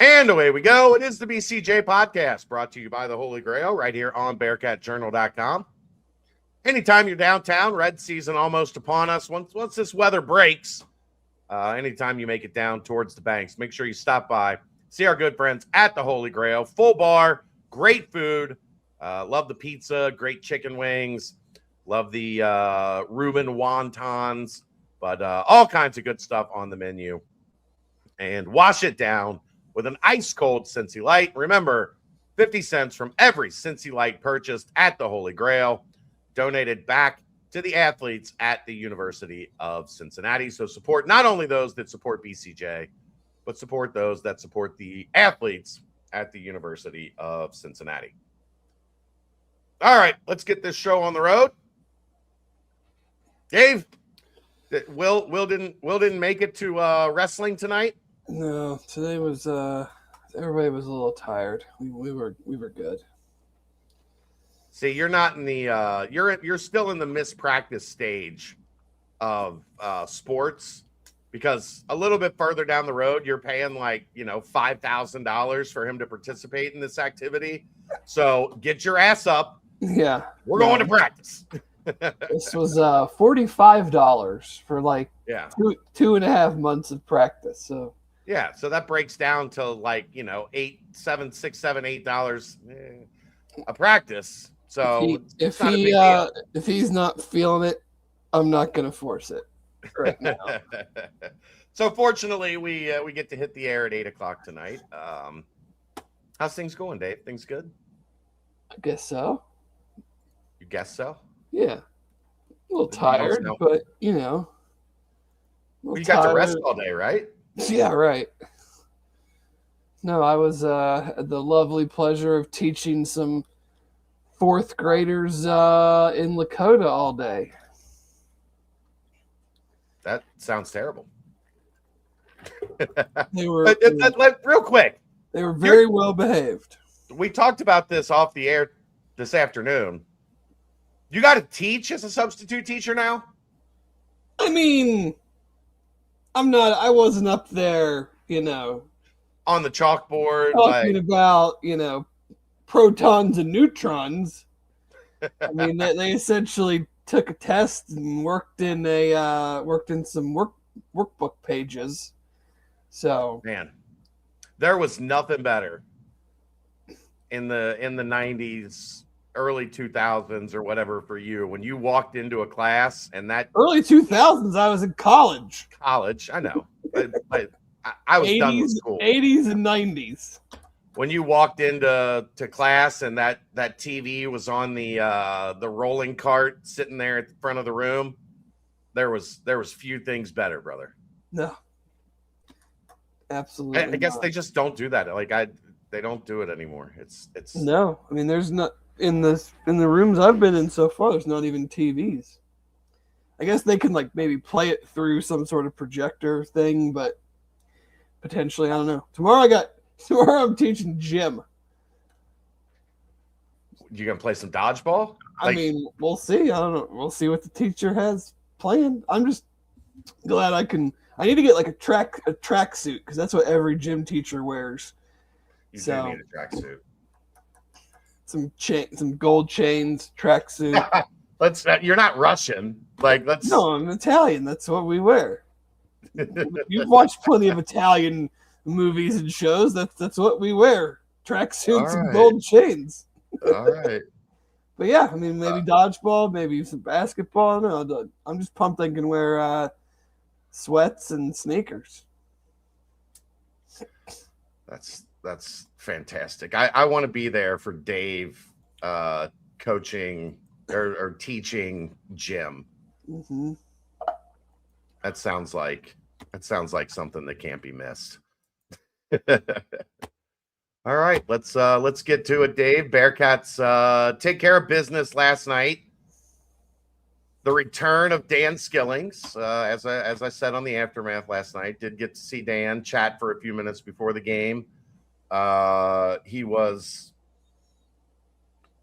And away we go. It is the BCJ Podcast, brought to you by the Holy Grail, right here on BearcatJournal.com. Anytime you're downtown, red season almost upon us. Once this weather breaks, anytime you make it down towards the banks, make sure you stop by, see our good friends at the Holy Grail. Full bar, great food. Love the pizza, great chicken wings. Love the Reuben wontons, but all kinds of good stuff on the menu. And wash it down with an ice-cold Cincy Light. Remember, 50 cents from every Cincy Light purchased at the Holy Grail, donated back to the athletes at the University of Cincinnati. So support not only those that support BCJ, but support those that support the athletes at the University of Cincinnati. All right, let's get this show on the road. Dave, Will didn't make it to wrestling tonight. No, today was everybody was a little tired. We were good. See, you're not in the you're still in the mispractice stage of sports, because a little bit further down the road you're paying like, $5,000 for him to participate in this activity. So get your ass up. Yeah. We're going to practice. This was $45 for like 2.5 months of practice. So yeah, so that breaks down to like, $8 a practice. So if he's not feeling it, I'm not gonna force it right now. So fortunately, we get to hit the air at 8:00 tonight. How's things going, Dave? Things good? I guess so. You guess so? Yeah. A little tired, but you got to rest all day, right? Yeah, right. No, I was had the lovely pleasure of teaching some fourth graders in Lakota all day. That sounds terrible. They were real quick. They were very well behaved. We talked about this off the air this afternoon. You got to teach as a substitute teacher now? I mean, I wasn't up there, on the chalkboard talking about, protons and neutrons. I mean, they essentially took a test and worked in some workbook pages. So, man, there was nothing better in the 90s, early 2000s or whatever for you, when you walked into a class and that early 2000s, I was in college. I know. I was 80s, done with school. 80s and 90s. When you walked into class and that TV was on the rolling cart sitting there at the front of the room, there was few things better, brother. No. Absolutely. I guess they just don't do that. They don't do it anymore. It's no. I mean, there's not in the rooms I've been in so far. There's not even TVs. I guess they can maybe play it through some sort of projector thing, but potentially, I don't know. Tomorrow I'm teaching gym. You gonna play some dodgeball? I mean, we'll see. I don't know. We'll see what the teacher has planned. I'm just glad I need to get a track suit, because that's what every gym teacher wears. You do need a track suit. Some gold chains, track suit. You're not Russian. No, I'm Italian. That's what we wear. You've watched plenty of Italian movies and shows. That's what we wear. Track suits and gold chains. All right. But yeah, I mean, maybe dodgeball, maybe some basketball. No, I'm just pumped I can wear sweats and sneakers. That's fantastic. I want to be there for Dave coaching or teaching gym. Mm-hmm. That sounds like something that can't be missed. All right, let's get to it, Dave. Bearcats take care of business last night. The return of Dan Skillings, as I said on the aftermath last night, did get to see Dan chat for a few minutes before the game. He was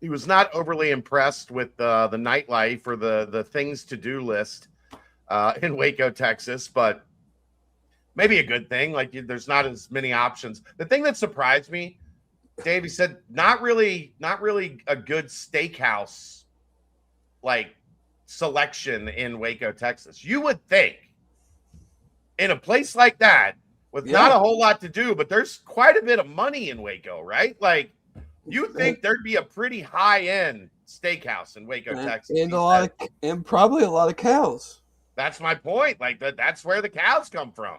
not overly impressed with the nightlife or the things to do list in Waco, Texas, but maybe a good thing. Like there's not as many options. The thing that surprised me, Dave, he said not really a good steakhouse like selection in Waco, Texas. You would think in a place like that with not a whole lot to do, but there's quite a bit of money in Waco, right? Like you think there'd be a pretty high-end steakhouse in Waco, Texas. And probably a lot of cows. That's my point. Like that's where the cows come from.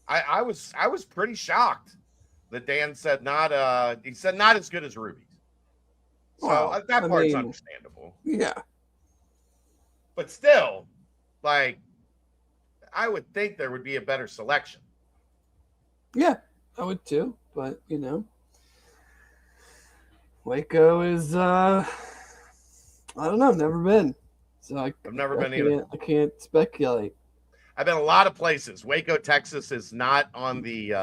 I was pretty shocked that Dan said not as good as Ruby's. So that part's understandable. Yeah. But still, like I would think there would be a better selection. Yeah, I would too. But Waco is I don't know, never been. So I've never been either. I can't speculate. I've been a lot of places. Waco, Texas is not on the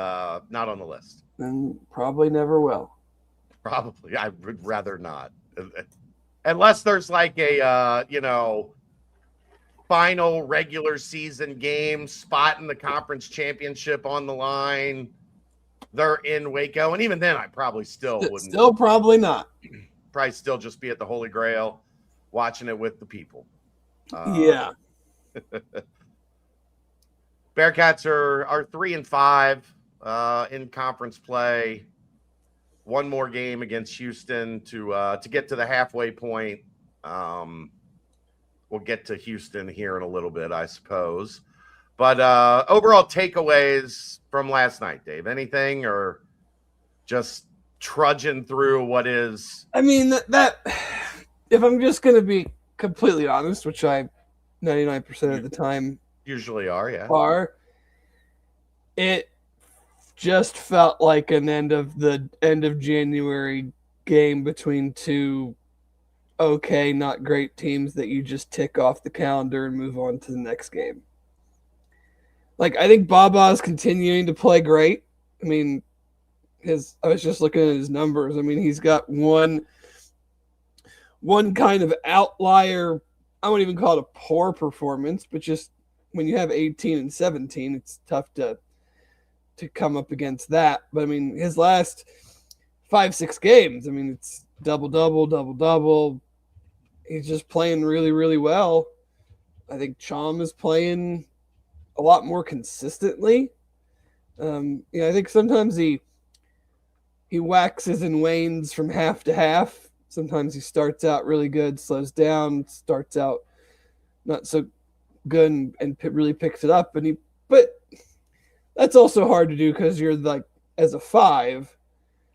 list. And probably never will. Probably. I would rather not. Unless there's like a final regular season game spot in the conference championship on the line. They're in Waco. And even then I probably still wouldn't. Still probably not. Probably still just be at the Holy Grail watching it with the people. Yeah. Bearcats are 3-5 in conference play. One more game against Houston to get to the halfway point. We'll get to Houston here in a little bit, I suppose. But overall takeaways from last night, Dave? Anything or just trudging through what is? I mean, that if I'm just going to be completely honest, which I 99% of the time usually are, yeah. It just felt like an end of January game between two okay, not great teams that you just tick off the calendar and move on to the next game. Like, I think Baba's continuing to play great. I mean, I was just looking at his numbers. I mean, he's got one kind of outlier. I wouldn't even call it a poor performance, but just when you have 18 and 17, it's tough to come up against that. But I mean, his last 5-6 games, I mean, it's double. He's just playing really, really well. I think Chom is playing a lot more consistently. I think sometimes he waxes and wanes from half to half. Sometimes he starts out really good, slows down, starts out not so good, and really picks it up. But that's also hard to do because you're like, as a 5,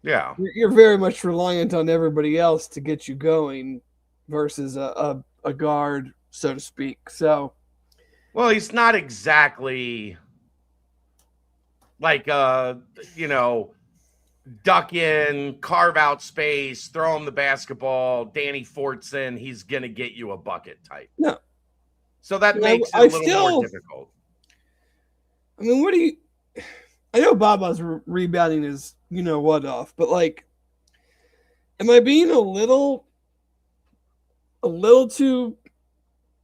you're very much reliant on everybody else to get you going versus a guard, so to speak. So, well, he's not exactly like duck in, carve out space, throw him the basketball, Danny Fortson, he's going to get you a bucket type. No. So that makes it a little more difficult. I mean, I know Baba's rebounding is what off, but like, am I being a little too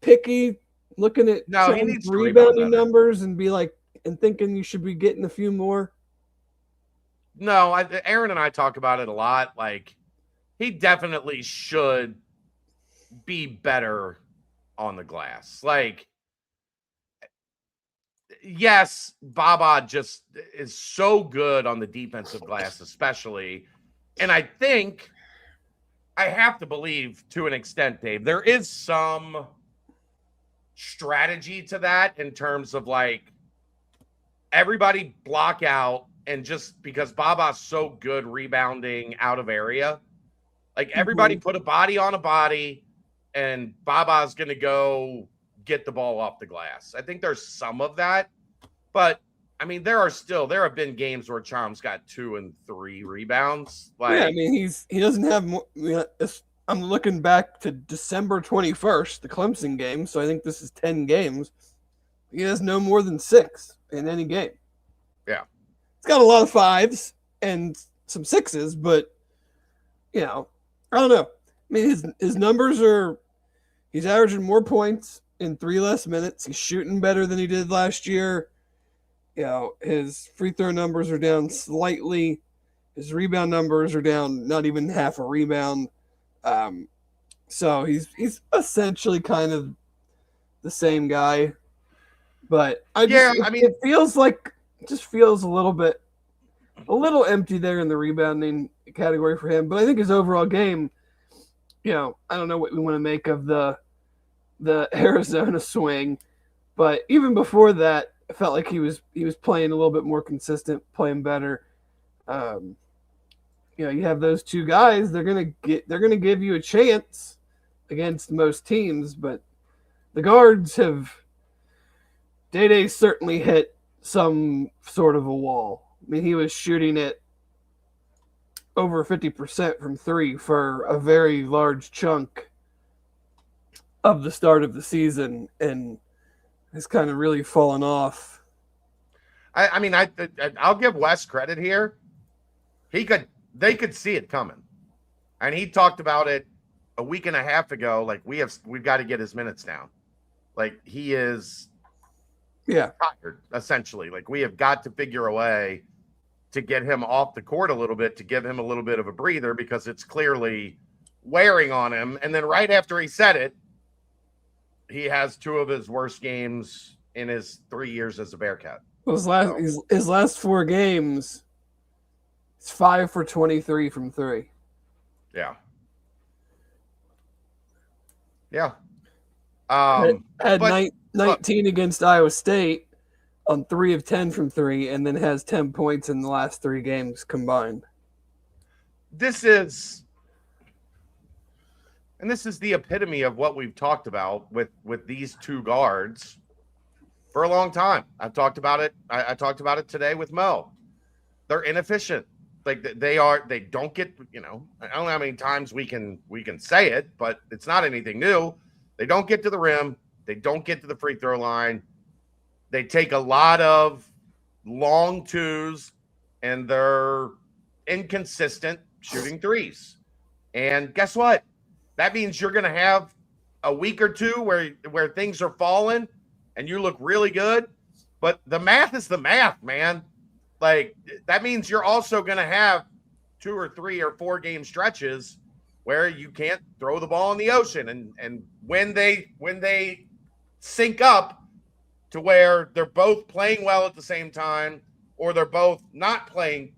picky looking at he needs rebounding numbers and be like, and thinking you should be getting a few more? No, Aaron and I talk about it a lot. Like, he definitely should be better on the glass. Like, yes, Baba just is so good on the defensive glass, especially. And I think I have to believe to an extent, Dave, there is some strategy to that in terms of like everybody block out. And just because Baba's so good rebounding out of area, like everybody put a body on a body and Baba's going to go get the ball off the glass. I think there's some of that, but I mean, there have been games where Chom's got 2 and 3 rebounds. Like, yeah, I mean, he doesn't have more. I'm looking back to December 21st, the Clemson game. So I think this is 10 games. He has no more than 6 in any game. Yeah. It's got a lot of 5s and some 6s, but I don't know. I mean, his numbers he's averaging more points in 3 less minutes. He's shooting better than he did last year. his free throw numbers are down slightly. His rebound numbers are down not even half a rebound. So he's essentially kind of the same guy. But it feels like just feels a little empty there in the rebounding category for him. But I think his overall game, I don't know what we want to make of the Arizona swing, but even before that, I felt like he was playing a little bit more consistent, playing better. You have those two guys; they're gonna give you a chance against most teams, but the guards have. Day certainly hit some sort of a wall. I mean, he was shooting it over 50% from three for a very large chunk of the start of the season, and has kind of really fallen off. I'll give Wes credit here. They could see it coming, and he talked about it a week and a half ago. Like we've got to get his minutes down. Like he is. Yeah, tired, essentially. Like we have got to figure a way to get him off the court a little bit, to give him a little bit of a breather, because it's clearly wearing on him. And then right after he said it, he has two of his worst games in his 3 years as a Bearcat. His last 4 games, it's 5 for 23 from three. Yeah. Yeah. Had 19 against Iowa State on 3 of 10 from three, and then has 10 points in the last 3 games combined. This is the epitome of what we've talked about with these two guards for a long time. I've talked about it. I talked about it today with Mo. They're inefficient. Like they don't get, I don't know how many times we can say it, but it's not anything new. They don't get to the rim. They don't get to the free throw line. They take a lot of long twos, and they're inconsistent shooting threes. And guess what? That means you're going to have a week or two where things are falling and you look really good. But the math is the math, man. Like that means you're also going to have 2 or 3 or 4 game stretches where you can't throw the ball in the ocean. And when they sync up to where they're both playing well at the same time, or they're both not playing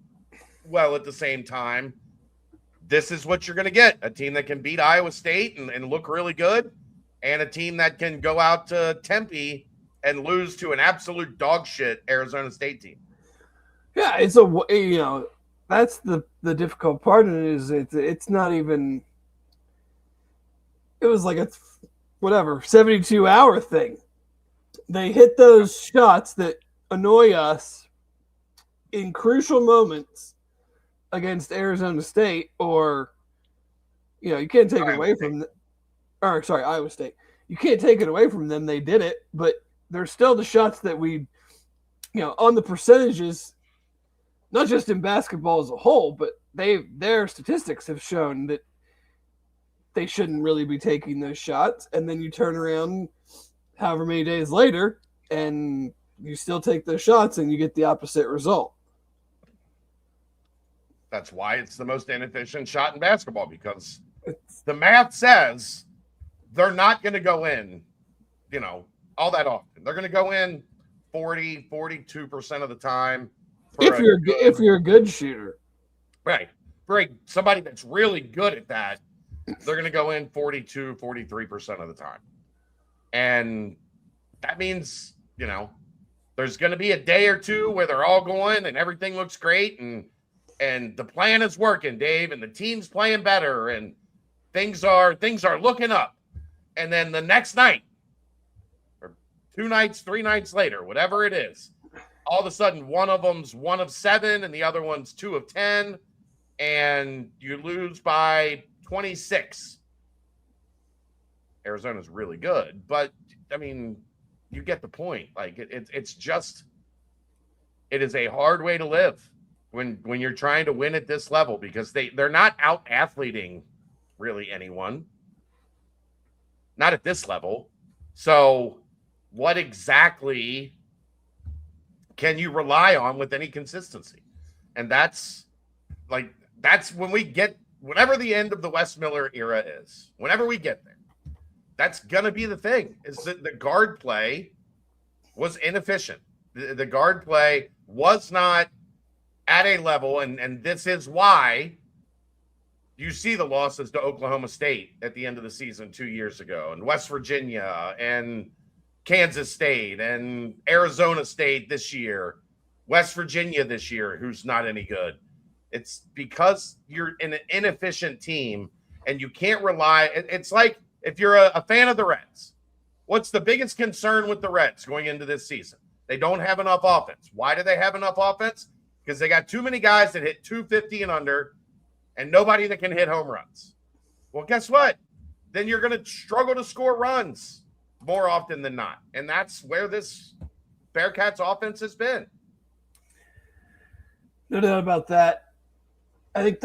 well at the same time, this is what you're going to get. A team that can beat Iowa State and look really good, and a team that can go out to Tempe and lose to an absolute dog shit Arizona State team. Yeah, that's the difficult part of it is it's not even. It was like a 72-hour thing. They hit those shots that annoy us in crucial moments against Arizona State, or you can't take it away from. Iowa State. You can't take it away from them. They did it, but they're still the shots that we, on the percentages. Not just in basketball as a whole, but their statistics have shown that they shouldn't really be taking those shots. And then you turn around however many days later and you still take those shots and you get the opposite result. That's why it's the most inefficient shot in basketball, because the math says they're not going to go in, all that often. They're going to go in 40, 42% of the time. If you're a good shooter. Right. For somebody that's really good at that, they're going to go in 42, 43% of the time. And that means, there's going to be a day or two where they're all going and everything looks great and the plan is working, Dave, and the team's playing better and things are looking up. And then the next night, or 2 nights, 3 nights later, whatever it is, all of a sudden one of them's 1 of 7 and the other one's 2 of 10, and you lose by 26. Arizona's really good, but you get the point. Like it is a hard way to live when you're trying to win at this level, because they're not out athleting really anyone, not at this level. So what exactly can you rely on with any consistency? And that's when we get, whenever the end of the Wes Miller era is, whenever we get there, that's going to be the thing, is that the guard play was inefficient. The guard play was not at a level, and this is why you see the losses to Oklahoma State at the end of the season 2 years ago, and West Virginia and Kansas State and Arizona State this year, West Virginia this year, who's not any good. It's because you're an inefficient team and you can't rely. It's like if you're a fan of the Reds, what's the biggest concern with the Reds going into this season? They don't have enough offense. Why do they have enough offense? Because they got too many guys that hit 250 and under and nobody that can hit home runs. Well, guess what? Then you're going to struggle to score runs more often than not. And that's where this Bearcats offense has been. No doubt about that. I think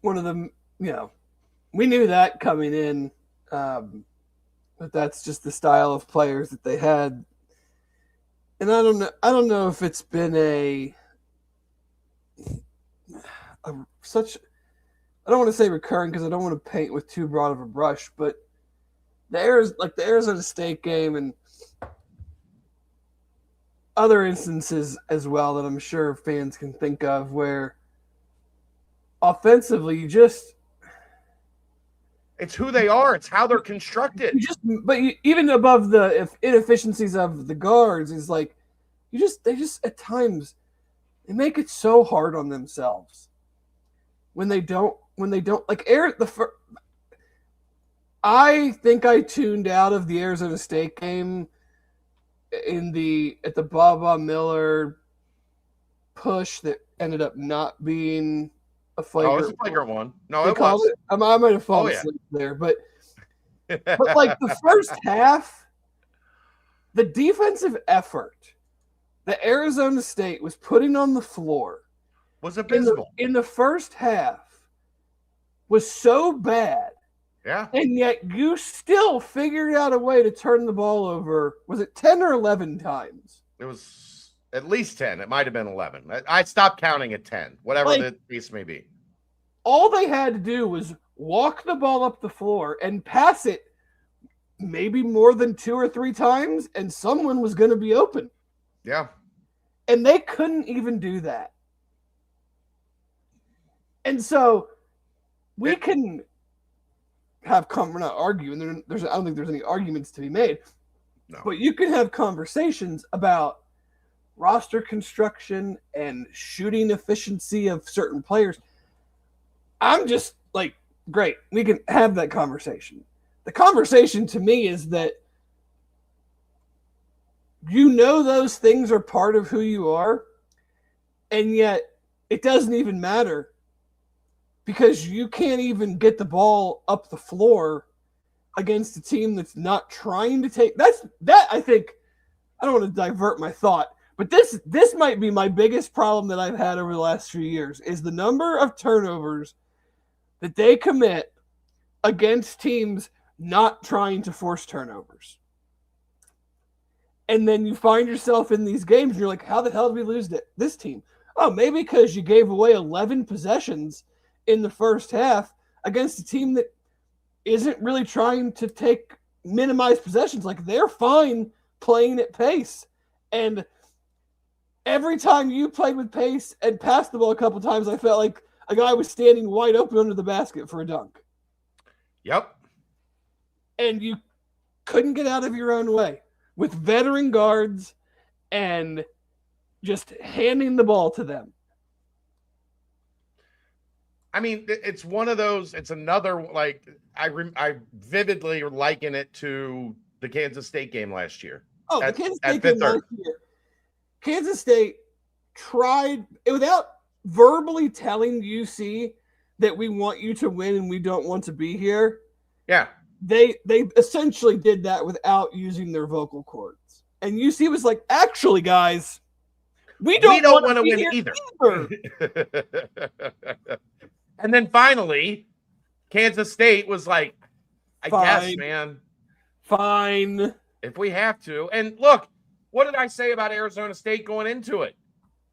one of them, we knew that coming in, but that's just the style of players that they had. And I don't know if it's been I don't want to say recurring because I don't want to paint with too broad of a brush, but the Arizona State game and other instances as well that I'm sure fans can think of where offensively it's who they are. It's how they're constructed. Even above the inefficiencies of the guards is like they just at times they make it so hard on themselves when they don't like I think I tuned out of the Arizona State game at the Baba Miller push that ended up not being a flagrant. Oh, it's a flagrant one. No, it was. I might have fallen asleep there, but like the first half, the defensive effort that Arizona State was putting on the floor was abysmal. In the first half was so bad. Yeah. And yet you still figured out a way to turn the ball over. Was it 10 or 11 times? It was at least 10. It might have been 11. I stopped counting at 10, whatever the case may be. All they had to do was walk the ball up the floor and pass it maybe more than 2 or 3 times, and someone was going to be open. Yeah. And they couldn't even do that. And so we can we're not arguing. I don't think there's any arguments to be made. No. But you can have conversations about roster construction and shooting efficiency of certain players. I'm just like, great, we can have that conversation. The conversation to me is that those things are part of who you are, and yet it doesn't even matter because you can't even get the ball up the floor against a team that's not trying to take that. I think I don't want to divert my thought, but this might be my biggest problem that I've had over the last few years is the number of turnovers that they commit against teams not trying to force turnovers. And then you find yourself in these games and you're like, how the hell did we lose this team? Oh, maybe because you gave away 11 possessions in the first half against a team that isn't really trying to minimize possessions. Like they're fine playing at pace. And every time you played with pace and passed the ball a couple times, I felt like a guy was standing wide open under the basket for a dunk. Yep. And you couldn't get out of your own way with veteran guards and just handing the ball to them. I mean, it's one of those, it's another, like, I vividly liken it to the Kansas State game last year. Oh, the Kansas State game last year. Kansas State tried, without verbally telling UC that we want you to win and we don't want to be here. Yeah. They essentially did that without using their vocal cords. And UC was like, actually, guys, we don't want to win either. And then finally, Kansas State was like, I guess, man. Fine. If we have to. And look, What did I say about Arizona State going into it?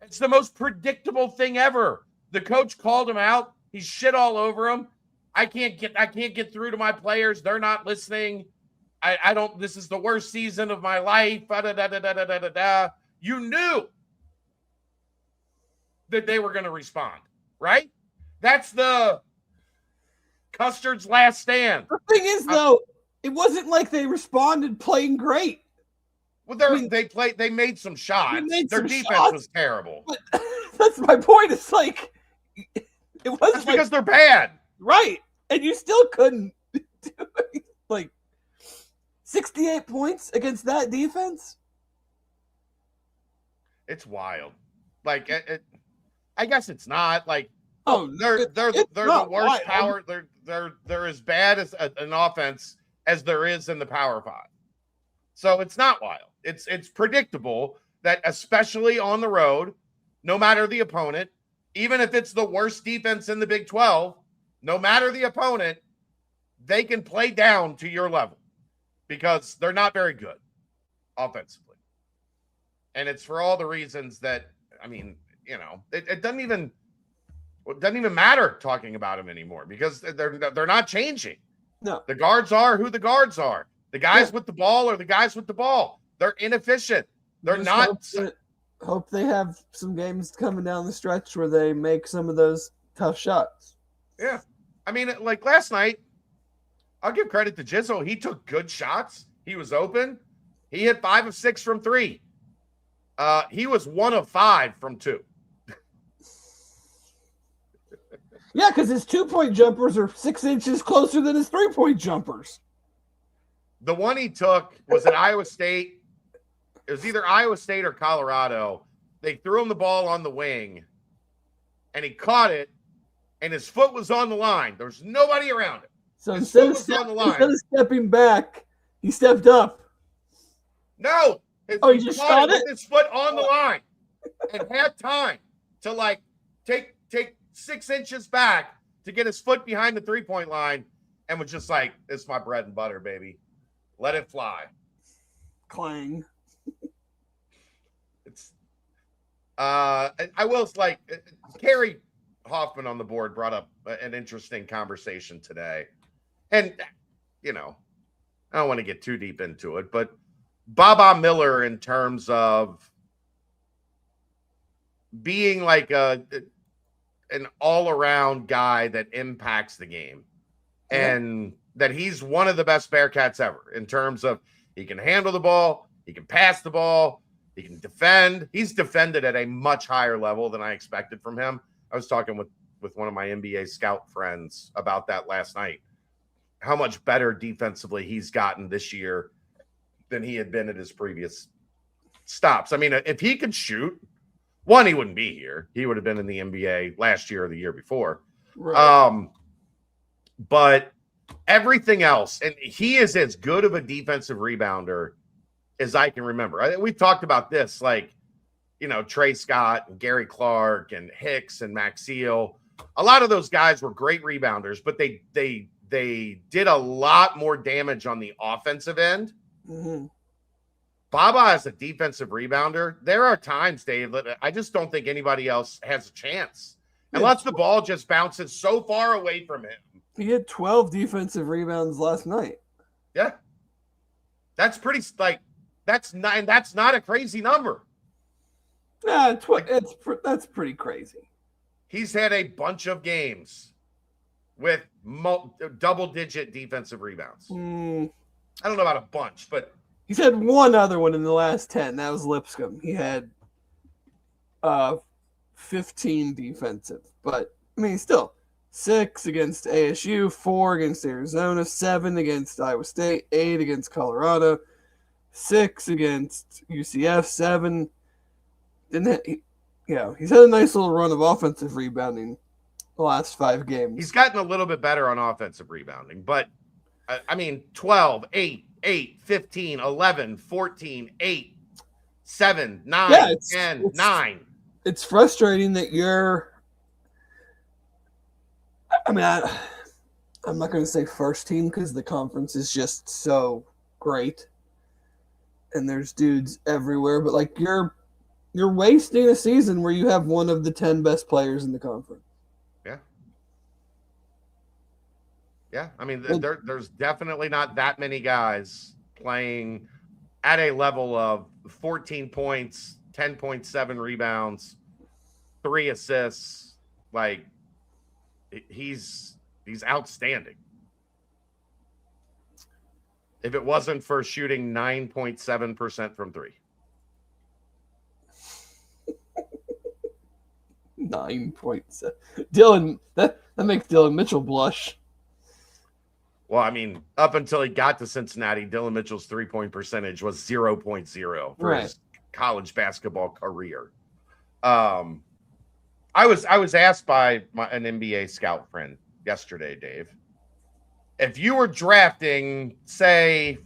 It's the most predictable thing ever. The coach called him out. He's shit all over him. I can't get through to my players. They're not listening. I don't. This is the worst season of my life. You knew that they were going to respond, right? That's the Custard's last stand. The thing is, though, it wasn't like they responded playing great. Well, they made some shots. Their defense was terrible. But that's my point. It's like it wasn't because they're bad, right? And you still couldn't do it. Like 68 points against that defense. It's wild. Like I guess it's not like they're the worst wild. Power. They're as bad as an offense as there is in the Power Five. So it's not wild. It's predictable that especially on the road, no matter the opponent, even if it's the worst defense in the Big 12, no matter the opponent, they can play down to your level because they're not very good offensively. And it's for all the reasons that, I mean, you know, it doesn't even matter talking about them anymore because they're not changing. No. The guards are who the guards are. The guys with the ball are the guys with the ball. They're inefficient. They're not. Hope they have some games coming down the stretch where they make some of those tough shots. Yeah. I mean, like last night, I'll give credit to Jizzle. He took good shots. He was open. He hit 5 of 6 from 3. He was 1 of 5 from 2. Yeah, because his 2-point jumpers are 6 inches closer than his 3-point jumpers. The one he took was at Iowa State. It was either Iowa State or Colorado. They threw him the ball on the wing, and he caught it, and his foot was on the line. There was nobody around it. So instead of stepping back, he stepped up. No. He just shot it? With his foot on the line and had time to, like, take 6 inches back to get his foot behind the 3-point line and was just like, this is my bread and butter, baby. Let it fly. Clang. It's I will like Carrie Hoffman on the board brought up an interesting conversation today. And you know, I don't want to get too deep into it, but Baba Miller in terms of being like an all-around guy that impacts the game. And that he's one of the best Bearcats ever in terms of he can handle the ball, he can pass the ball, he can defend. He's defended at a much higher level than I expected from him. I was talking with one of my NBA scout friends about that last night, how much better defensively he's gotten this year than he had been at his previous stops. I mean, if he could shoot, one, he wouldn't be here. He would have been in the NBA last year or the year before. Right. But everything else, and he is as good of a defensive rebounder as I can remember. We've talked about this, like, you know, Trey Scott and Gary Clark and Hicks and Maxiel. A lot of those guys were great rebounders, but they did a lot more damage on the offensive end. Mm-hmm. Baba as a defensive rebounder, there are times, Dave, that I just don't think anybody else has a chance. Unless the ball just bounces so far away from him. He had 12 defensive rebounds last night. Yeah. That's pretty, like, that's not a crazy number. Yeah, that's pretty crazy. He's had a bunch of games with double-digit defensive rebounds. I don't know about a bunch, but he's had one other one in the last 10. That was Lipscomb. He had 15 defensive, but I mean, still 6 against ASU, 4 against Arizona, 7 against Iowa State, 8 against Colorado, 6 against UCF, 7. He's had a nice little run of offensive rebounding the last 5 games. He's gotten a little bit better on offensive rebounding, but I mean, 12, 8, 15, 11, 14, 8, 7, 9, 10, 9. It's frustrating that I'm not going to say first team because the conference is just so great. and there's dudes everywhere, but like you're wasting a season where you have one of the 10 best players in the conference. Yeah. Yeah. I mean, Like, there's definitely not that many guys playing at a level of 14 points, 10.7 rebounds, 3 assists. Like, he's outstanding. If it wasn't for shooting 9.7% from 3. 9.7. Dylan, that makes Dylan Mitchell blush. Well, I mean, up until he got to Cincinnati, Dylan Mitchell's 3-point percentage was 0.0 for his college basketball career. I was asked by an NBA scout friend yesterday, Dave, if you were drafting, say,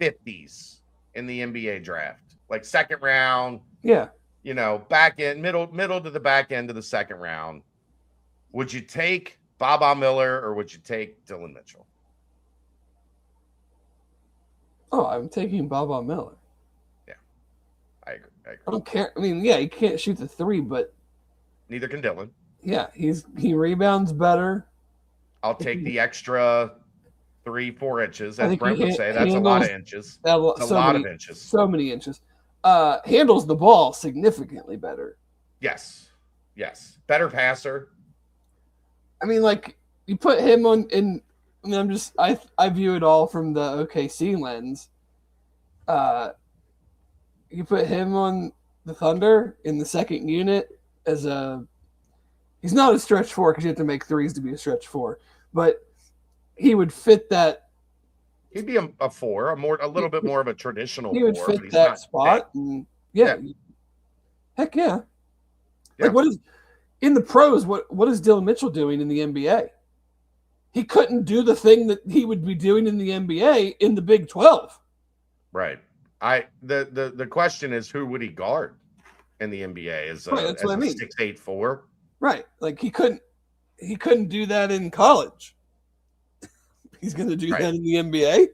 50s in the NBA draft, like second round, back end, middle to the back end of the second round, would you take Baba Miller or would you take Dylan Mitchell? Oh, I'm taking Baba Miller. Yeah, I agree. I don't care. I mean, yeah, he can't shoot the 3, but neither can Dylan. Yeah, he rebounds better. I'll take the extra 3-4 inches, as Brent would say. That's a lot of inches. That's a lot of inches. So many inches. Handles the ball significantly better. Yes. Better passer. I mean, like, you put him on in. I mean, I view it all from the OKC lens. You put him on the Thunder in the second unit as he's not a stretch 4 because you have to make threes to be a stretch 4, but he would fit that. He'd be a 4, a little bit more of a traditional 4. He would fit that spot. And heck yeah. Like, what is in the pros? What is Dylan Mitchell doing in the NBA? He couldn't do the thing that he would be doing in the NBA in the Big 12. Right. The question is, who would he guard in the NBA as a 6'8", 4? Right. Like he couldn't do that in college. He's going to do that in the NBA.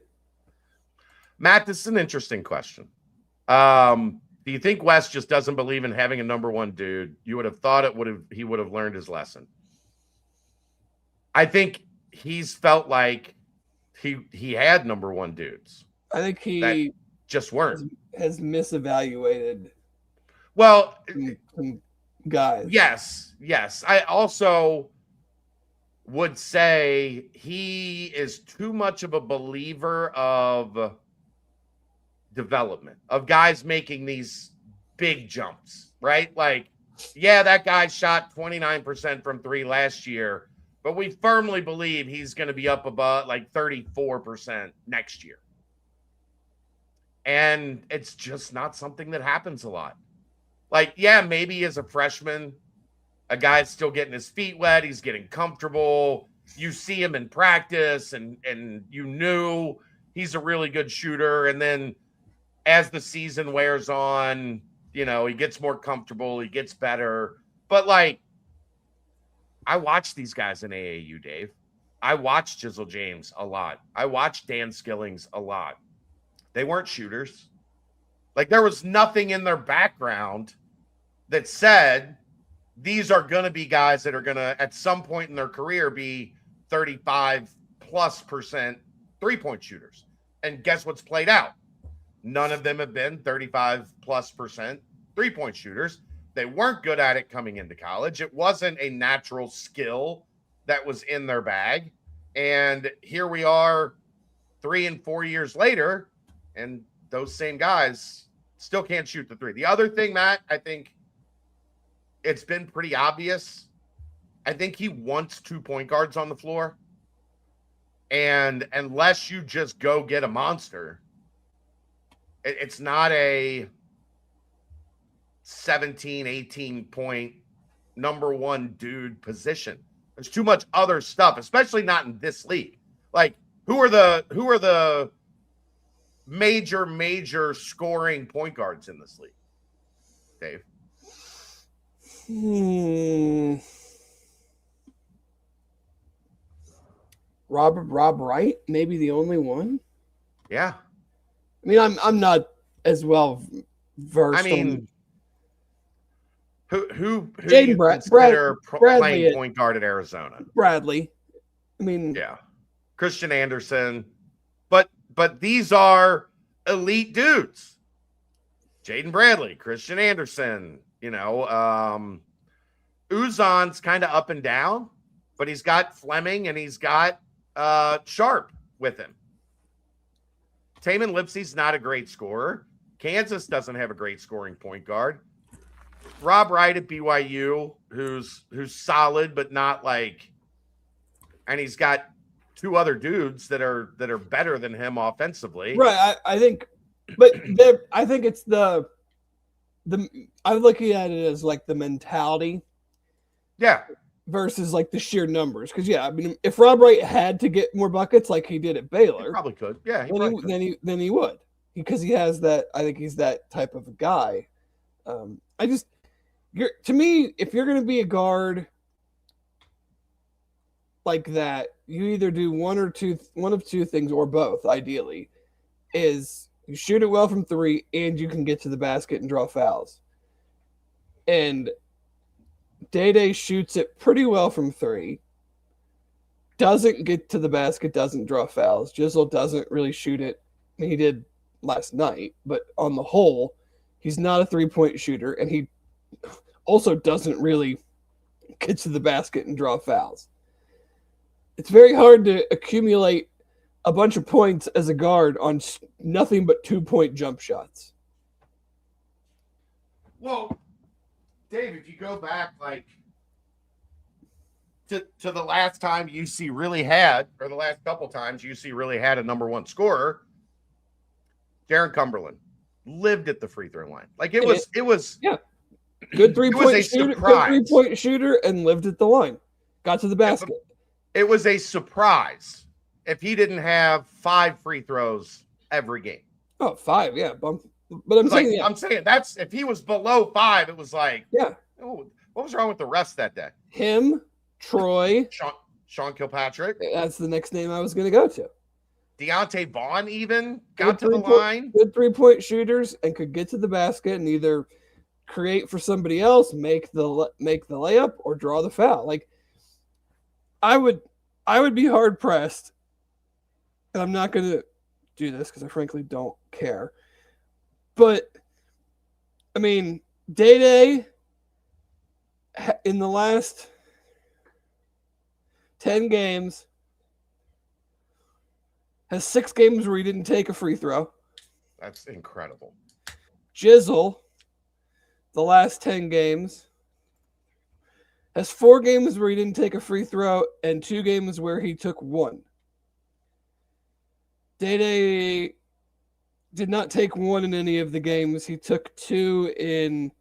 Matt, this is an interesting question. Do you think West just doesn't believe in having a number 1 dude? You would have thought he would have learned his lesson. I think he's felt like he had number 1 dudes. I think he just weren't. Has misevaluated. Well, some guys. Yes. I also would say he is too much of a believer of development, of guys making these big jumps, right? Like, yeah, that guy shot 29% from 3 last year, but we firmly believe he's going to be up above like 34% next year. And it's just not something that happens a lot. Like, yeah, maybe as a freshman, a guy's still getting his feet wet. He's getting comfortable. You see him in practice and you knew he's a really good shooter. And then as the season wears on, he gets more comfortable. He gets better. But, like, I watch these guys in AAU, Dave. I watch Jizzle James a lot. I watch Dan Skillings a lot. They weren't shooters. Like, there was nothing in their background that said these are going to be guys that are going to, at some point in their career, be 35+% 3-point shooters. And guess what's played out? None of them have been 35+% 3-point shooters. They weren't good at it coming into college. It wasn't a natural skill that was in their bag. And here we are 3 and 4 years later, and those same guys still can't shoot the 3. The other thing, Matt, I think it's been pretty obvious. I think he wants 2 point guards on the floor. And unless you just go get a monster, it's not a 17, 18 point number 1 dude position. There's too much other stuff, especially not in this league. Like, who are the major scoring point guards in this league, Dave? Rob Wright, maybe the only one. Yeah. I mean, I'm not as well versed. I mean, who do Jaden you Brad- consider Bradley playing at- point guard at Arizona? Bradley. I mean, Yeah, Christian Anderson, but these are elite dudes. Jaden Bradley, Christian Anderson, Uzan's kind of up and down, but he's got Fleming and he's got Sharp with him. Taman Lipsey's not a great scorer. Kansas doesn't have a great scoring point guard. Rob Wright at BYU, who's solid, but not like, and he's got two other dudes that are better than him offensively. Right. I think, but I think it's the I'm looking at it as like the mentality. Yeah. Versus like the sheer numbers. Because I mean, if Rob Wright had to get more buckets like he did at Baylor, He probably could. Yeah. Then he would. Because he has that. I think he's that type of a guy. To me, if you're going to be a guard like that, you either do one of two things, or both. Ideally, is you shoot it well from three, and you can get to the basket and draw fouls. And Day shoots it pretty well from three. Doesn't get to the basket, doesn't draw fouls. Jizzle doesn't really shoot it. I mean, he did last night, but on the whole, he's not a three-point shooter, and he also doesn't really get to the basket and draw fouls. It's very hard to accumulate a bunch of points as a guard on nothing but 2-point jump shots. Well, Dave, if you go back like to the last time UC really had, or the last couple times UC really had a number one scorer, Darren Cumberland lived at the free throw line. Like it was good 3-point shooter and lived at the line. Got to the basket. It was a surprise if he didn't have 5 free throws every game. Oh, 5, yeah. But I'm saying, I'm saying that's if he was below 5, it was like, oh, what was wrong with the rest that day? Him, Troy, Sean Kilpatrick. That's the next name I was going to go to. Deontay Vaughn even got to the line. Good 3-point shooters and could get to the basket and either create for somebody else, make the layup, or draw the foul. Like I would be hard pressed, and I'm not going to do this because I frankly don't care. But I mean, Day in the last 10 games has 6 games where he didn't take a free throw. That's incredible. Jizzle, the last 10 games, has 4 games where he didn't take a free throw and 2 games where he took 1. Day did not take 1 in any of the games. He took 2 in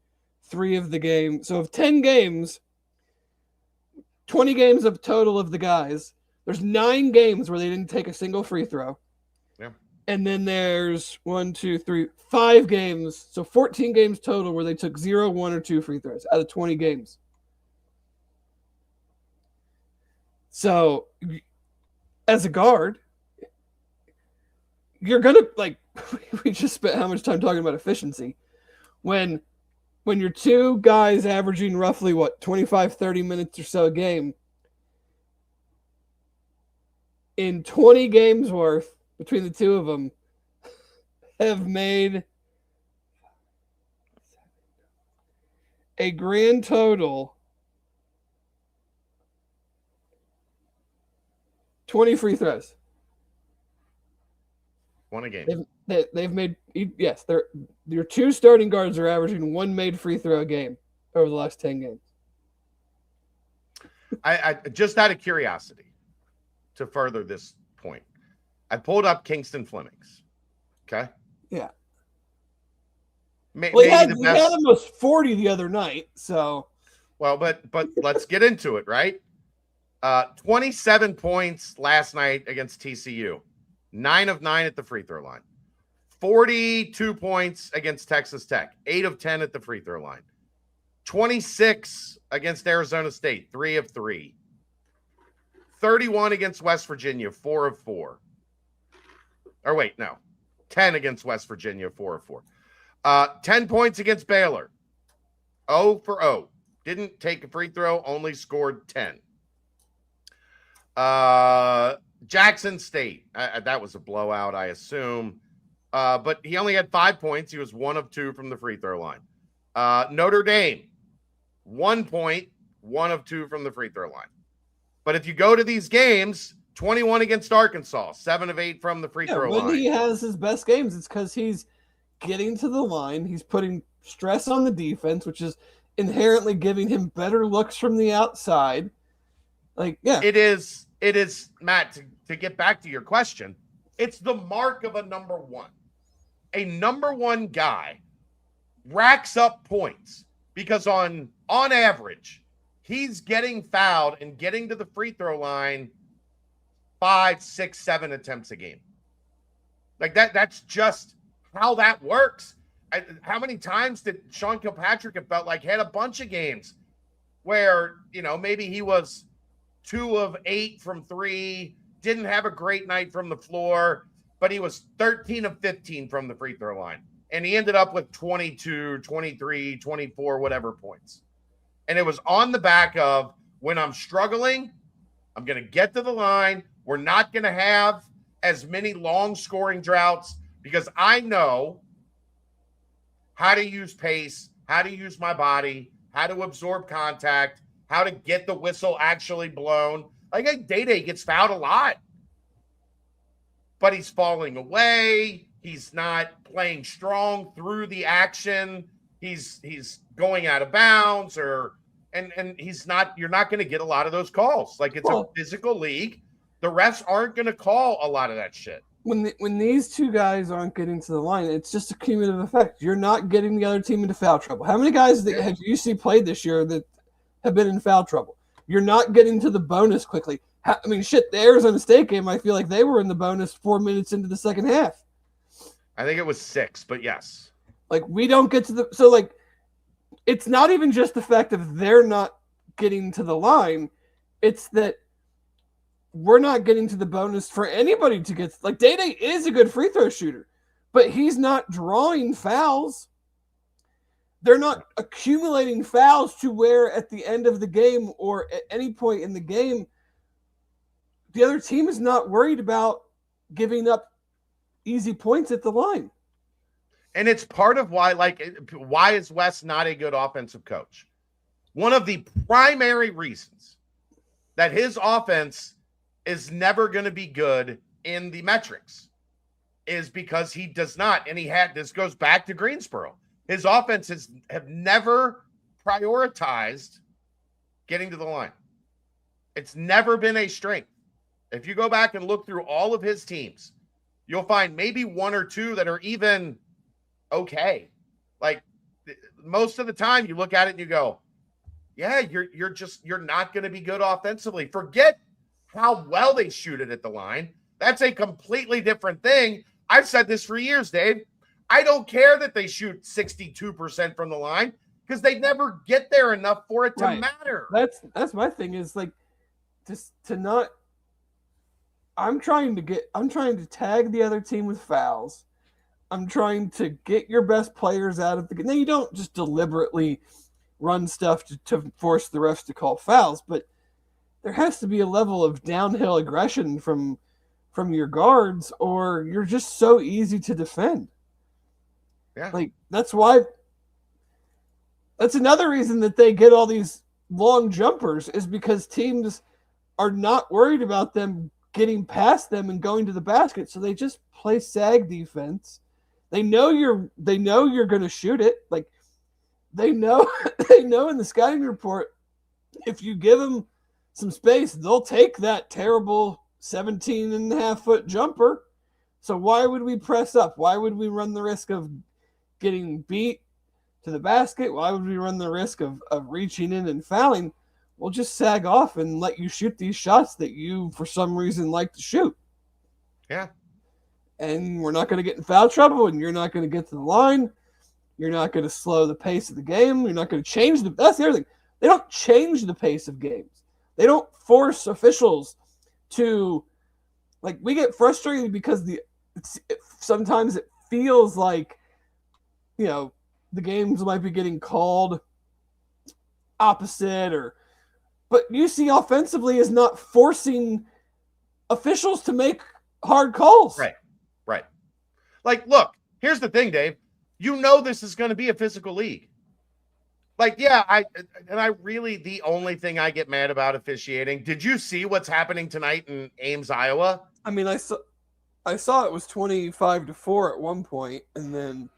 3 of the games. So of 10 games, 20 games of total of the guys, there's 9 games where they didn't take a single free throw. Yeah. And then there's 5 games. So 14 games total where they took 0, 1, or 2 free throws out of 20 games. So as a guard, you're going to, like, we just spent how much time talking about efficiency. When you're 2 guys averaging roughly, 25, 30 minutes or so a game, in 20 games worth between the two of them, have made a grand total 20 free throws. 1 a game. They've made, yes, your 2 starting guards are averaging 1 made free throw a game over the last 10 games. I just out of curiosity, to further this point, I pulled up Kingston Fleming's. Okay. Yeah. He had almost 40 the other night. So. Well, but let's get into it, right? 27 points last night against TCU. 9 of 9 at the free throw line. 42 points against Texas Tech. 8 of 10 at the free throw line. 26 against Arizona State. 3 of 3. 31 against West Virginia, 4 of 4. Or wait, no. 10 against West Virginia, 4 of 4. 10 points against Baylor. 0 for 0. Didn't take a free throw, only scored 10. Jackson State. That was a blowout, I assume. But he only had 5 points. He was 1 of 2 from the free throw line. Notre Dame, 1 point, 1 of 2 from the free throw line. But if you go to these games, 21 against Arkansas, 7 of 8 from the free throw line. When he has his best games, it's because he's getting to the line. He's putting stress on the defense, which is inherently giving him better looks from the outside. It is, Matt, to get back to your question, it's the mark of a number one. A number one guy racks up points because on average, he's getting fouled and getting to the free throw line 5, 6, 7 attempts a game. Like that's just how that works. How many times did Sean Kilpatrick have felt like had a bunch of games where, maybe he was 2 of 8 from 3, didn't have a great night from the floor, but he was 13 of 15 from the free throw line. And he ended up with 22, 23, 24, whatever points. And it was on the back of, when I'm struggling, I'm going to get to the line. We're not going to have as many long scoring droughts because I know how to use pace, how to use my body, how to absorb contact, how to get the whistle actually blown. Like Day-Day gets fouled a lot, but he's falling away. He's not playing strong through the action. He's going out of bounds and he's not, you're not going to get a lot of those calls. Like it's a physical league. The refs aren't going to call a lot of that shit. When these two guys aren't getting to the line, it's just a cumulative effect. You're not getting the other team into foul trouble. How many guys have you seen played this year that have been in foul trouble? You're not getting to the bonus quickly. The Arizona State game, I feel like they were in the bonus 4 minutes into the second half. I think it was 6, but yes. We don't get to the – it's not even just the fact that they're not getting to the line. It's that we're not getting to the bonus for anybody to get – Day-Day is a good free throw shooter, but he's not drawing fouls. They're not accumulating fouls to where at the end of the game or at any point in the game, the other team is not worried about giving up easy points at the line. And it's part of why is Wes not a good offensive coach? One of the primary reasons that his offense is never going to be good in the metrics is because he does not. And this goes back to Greensboro. His offenses have never prioritized getting to the line. It's never been a strength. If you go back and look through all of his teams, you'll find maybe 1 or 2 that are even okay. Most of the time you look at it and you go, yeah, you're not going to be good offensively. Forget how well they shoot it at the line. That's a completely different thing. I've said this for years, Dave. I don't care that they shoot 62% from the line because they never get there enough for it to matter. That's my thing is just to not. I'm trying to tag the other team with fouls. I'm trying to get your best players out of the game. Now, you don't just deliberately run stuff to force the refs to call fouls, but there has to be a level of downhill aggression from your guards, or you're just so easy to defend. Yeah. That's another reason that they get all these long jumpers is because teams are not worried about them getting past them and going to the basket. So they just play sag defense. They know you're going to shoot it. They know in the scouting report, if you give them some space, they'll take that terrible 17.5-foot jumper. So why would we press up? Why would we run the risk of getting beat to the basket? Why would we run the risk of reaching in and fouling? We'll just sag off and let you shoot these shots that you, for some reason, like to shoot. Yeah. And we're not going to get in foul trouble, and you're not going to get to the line. You're not going to slow the pace of the game. You're not going to change that's the other thing. They don't change the pace of games. They don't force officials to, we get frustrated because sometimes it feels like the games might be getting called opposite, but UC offensively is not forcing officials to make hard calls. Right. Like, look, here's the thing, Dave. This is going to be a physical league. Like, yeah, the only thing I get mad about officiating. Did you see what's happening tonight in Ames, Iowa? I mean, I saw it was 25-4 at one point, and then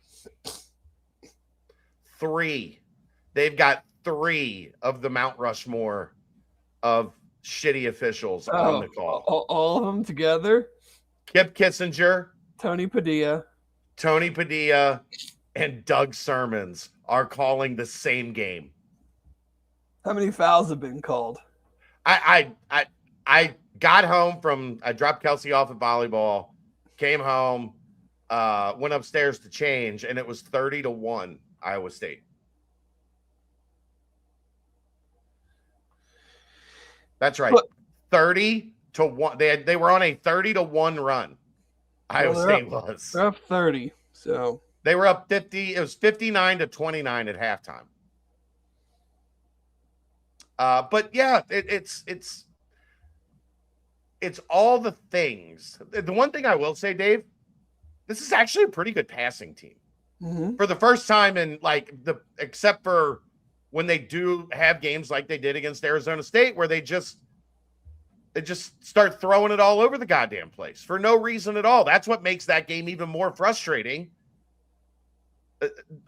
3. They've got 3 of the Mount Rushmore of shitty officials on the call. All of them together? Kip Kissinger, Tony Padilla, and Doug Sermons are calling the same game. How many fouls have been called? I got home I dropped Kelsey off at volleyball, came home, went upstairs to change, and it was 30-1 Iowa State. That's right. 30-1. They were on a 30-1 run. Iowa State was. They're up 30. So they were up 50. It was 59-29 at halftime. But yeah, it's all the things. The one thing I will say, Dave, this is actually a pretty good passing team. Mm-hmm. For the first time in except for when they do have games like they did against Arizona State, where they just start throwing it all over the goddamn place for no reason at all. That's what makes that game even more frustrating.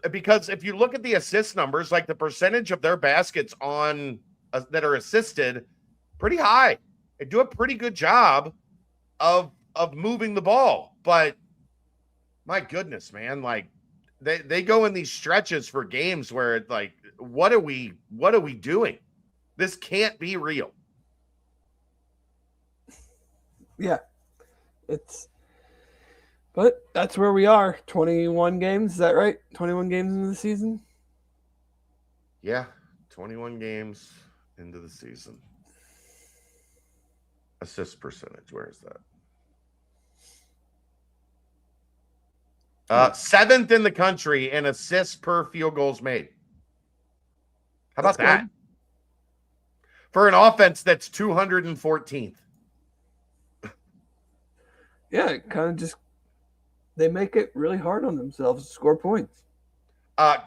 Because if you look at the assist numbers, like the percentage of their baskets on that are assisted, pretty high. They do a pretty good job of moving the ball. But my goodness, man, like they go in these stretches for games where it's like, what are we doing? This can't be real. Yeah. But that's where we are. 21 games, is that right? 21 games into the season? Yeah, 21 games into the season. Assist percentage, where is that? 7th in the country in assists per field goals made. How about that? For an offense that's 214th. Yeah, it kind of just they make it really hard on themselves to score points.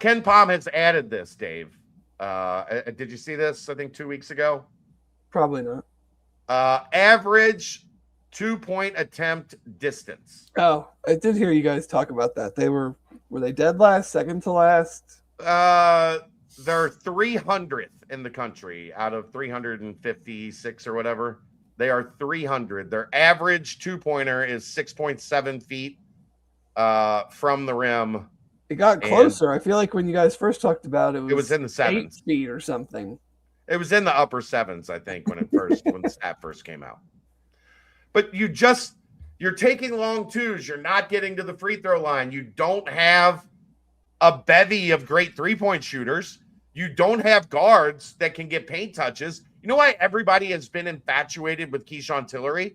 Ken Pom has added this, Dave. Did you see this, I think, 2 weeks ago? Probably not. Average 2-point attempt distance. Oh, I did hear you guys talk about that. Were they dead last, second to last? They're 300th in the country out of 356 or whatever. They are 300. Their average 2-pointer is 6.7 feet from the rim. It got closer. I feel like when you guys first talked about it, it was in the 7s. 8 feet or something. It was in the upper 7s, I think, when the stat first came out. But you're taking long twos. You're not getting to the free throw line. You don't have a bevy of great 3-point shooters. You don't have guards that can get paint touches. You know why everybody has been infatuated with Keyshawn Tillery?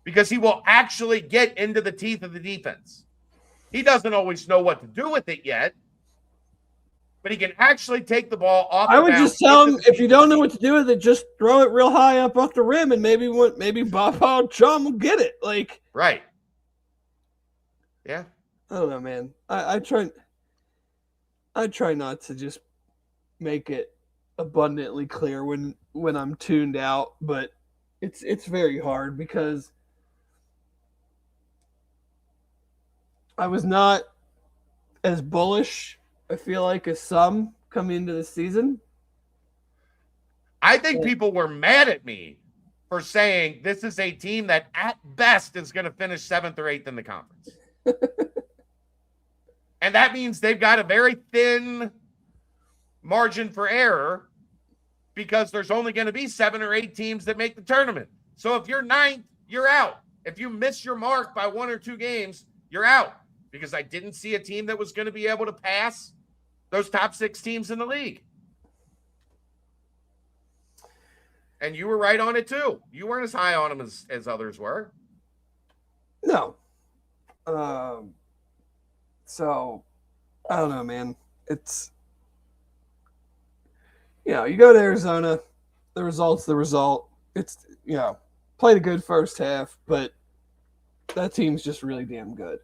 Because he will actually get into the teeth of the defense. He doesn't always know what to do with it yet, but he can actually take the ball off. I would just tell him, if you don't know what to do with it, just throw it real high up off the rim, and maybe Bob Chum will get it. Like, right? Yeah. I don't know, man. I try not to just make it abundantly clear when I'm tuned out, but it's very hard because I was not as bullish, I feel like, as some coming into the season. I think people were mad at me for saying this is a team that at best is going to finish 7th or 8th in the conference. And that means they've got a very thin margin for error because there's only going to be 7 or 8 teams that make the tournament. So if you're 9th, you're out. If you miss your mark by 1 or 2 games, you're out. Because I didn't see a team that was going to be able to pass those top 6 teams in the league. And you were right on it too. You weren't as high on them as others were. No. So, I don't know, man. It's, you go to Arizona, the result's the result. It's, played a good first half, but that team's just really damn good.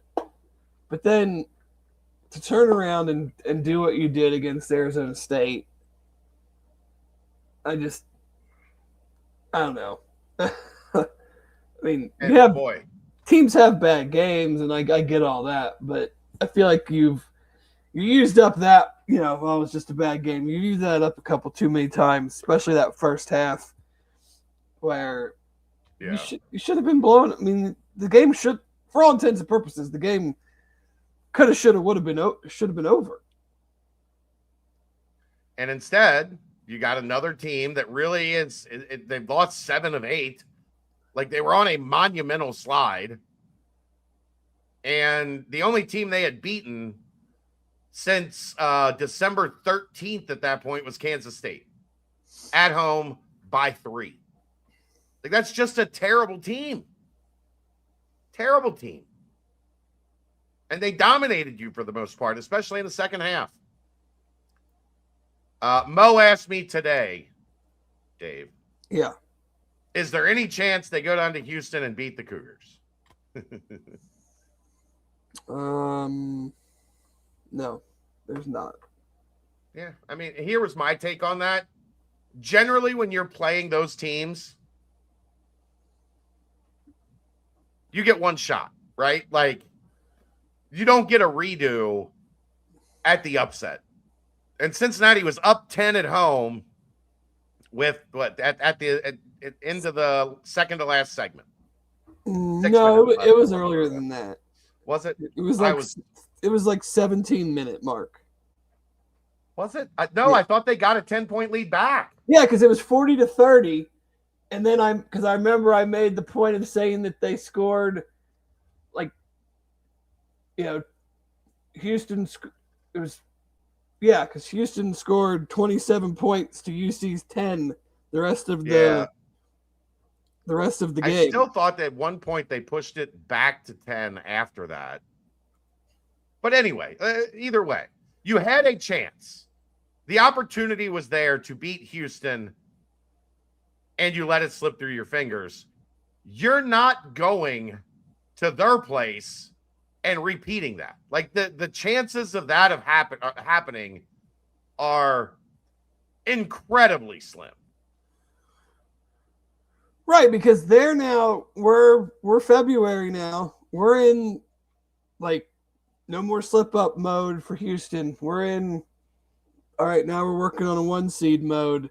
But then to turn around and do what you did against Arizona State, I don't know. I mean, teams have bad games, and I get all that, but I feel like you used up that, it was just a bad game. You used that up a couple too many times, especially that first half where you should have been blown. I mean, the game should, for all intents and purposes, the game could have, should have, would have been, should have been over. And instead, you got another team that really is, they've lost 7 of 8. Like, they were on a monumental slide. And the only team they had beaten since December 13th at that point was Kansas State. At home by 3. Like, that's just a terrible team. Terrible team. And they dominated you for the most part, especially in the second half. Mo asked me today, Dave. Yeah. Is there any chance they go down to Houston and beat the Cougars? No, there's not. Yeah. I mean, here was my take on that. Generally, when you're playing those teams, you get one shot, right? Like, you don't get a redo at the upset. And Cincinnati was up 10 at home with at the into the second to last segment. No, it was earlier than that. Was it? It was like 17-minute mark. Was it? No, I thought they got a 10-point lead back. Yeah, because it was 40-30, and then I remember I made the point of saying that they scored, Houston. It was. Yeah, because Houston scored 27 points to UC's 10 the rest of the game. I still thought that at one point they pushed it back to 10 after that. But anyway, either way, you had a chance. The opportunity was there to beat Houston, and you let it slip through your fingers. You're not going to their place and repeating that. Like, the chances of that happening are incredibly slim. Right, because we're February now. We're in no more slip up mode for Houston. We're in, all right, now we're working on a 1 seed mode.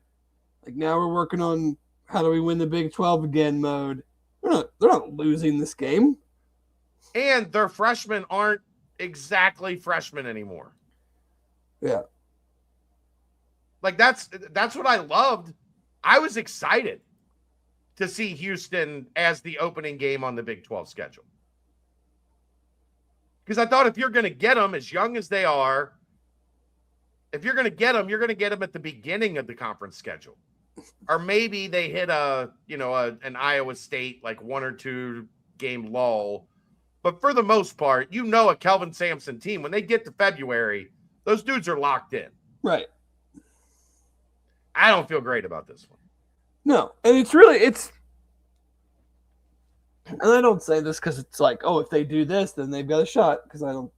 Like, now we're working on how do we win the Big 12 again mode. They're not losing this game. And their freshmen aren't exactly freshmen anymore. Yeah. Like, that's what I loved. I was excited to see Houston as the opening game on the Big 12 schedule. Because I thought if you're going to get them as young as they are, if you're going to get them, you're going to get them at the beginning of the conference schedule. Or maybe they hit an Iowa State, 1 or 2 game lull. But for the most part, a Kelvin Sampson team, when they get to February, those dudes are locked in. Right. I don't feel great about this one. No. And and I don't say this because it's if they do this, then they've got a shot, because I don't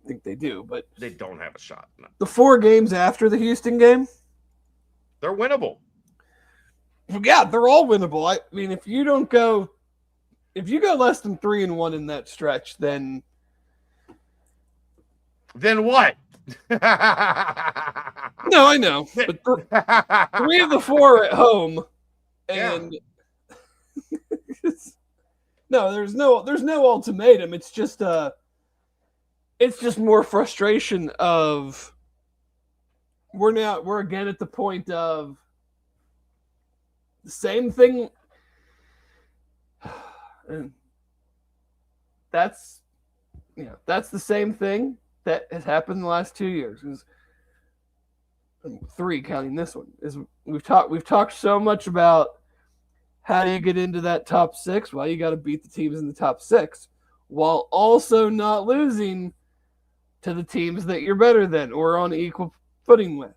think they do. But they don't have a shot. No. The 4 games after the Houston game, they're winnable. Yeah, they're all winnable. I mean, if you go less than 3-1 in that stretch, then what? No, I know. But 3 of the 4 at home, and no, there's no ultimatum. It's just more frustration of we're again at the point of the same thing. And that's the same thing that has happened in the last 2 years. 3 counting this one. Is we've talked so much about how do you get into that top 6? Well, you got to beat the teams in the top 6 while also not losing to the teams that you're better than or on equal footing with.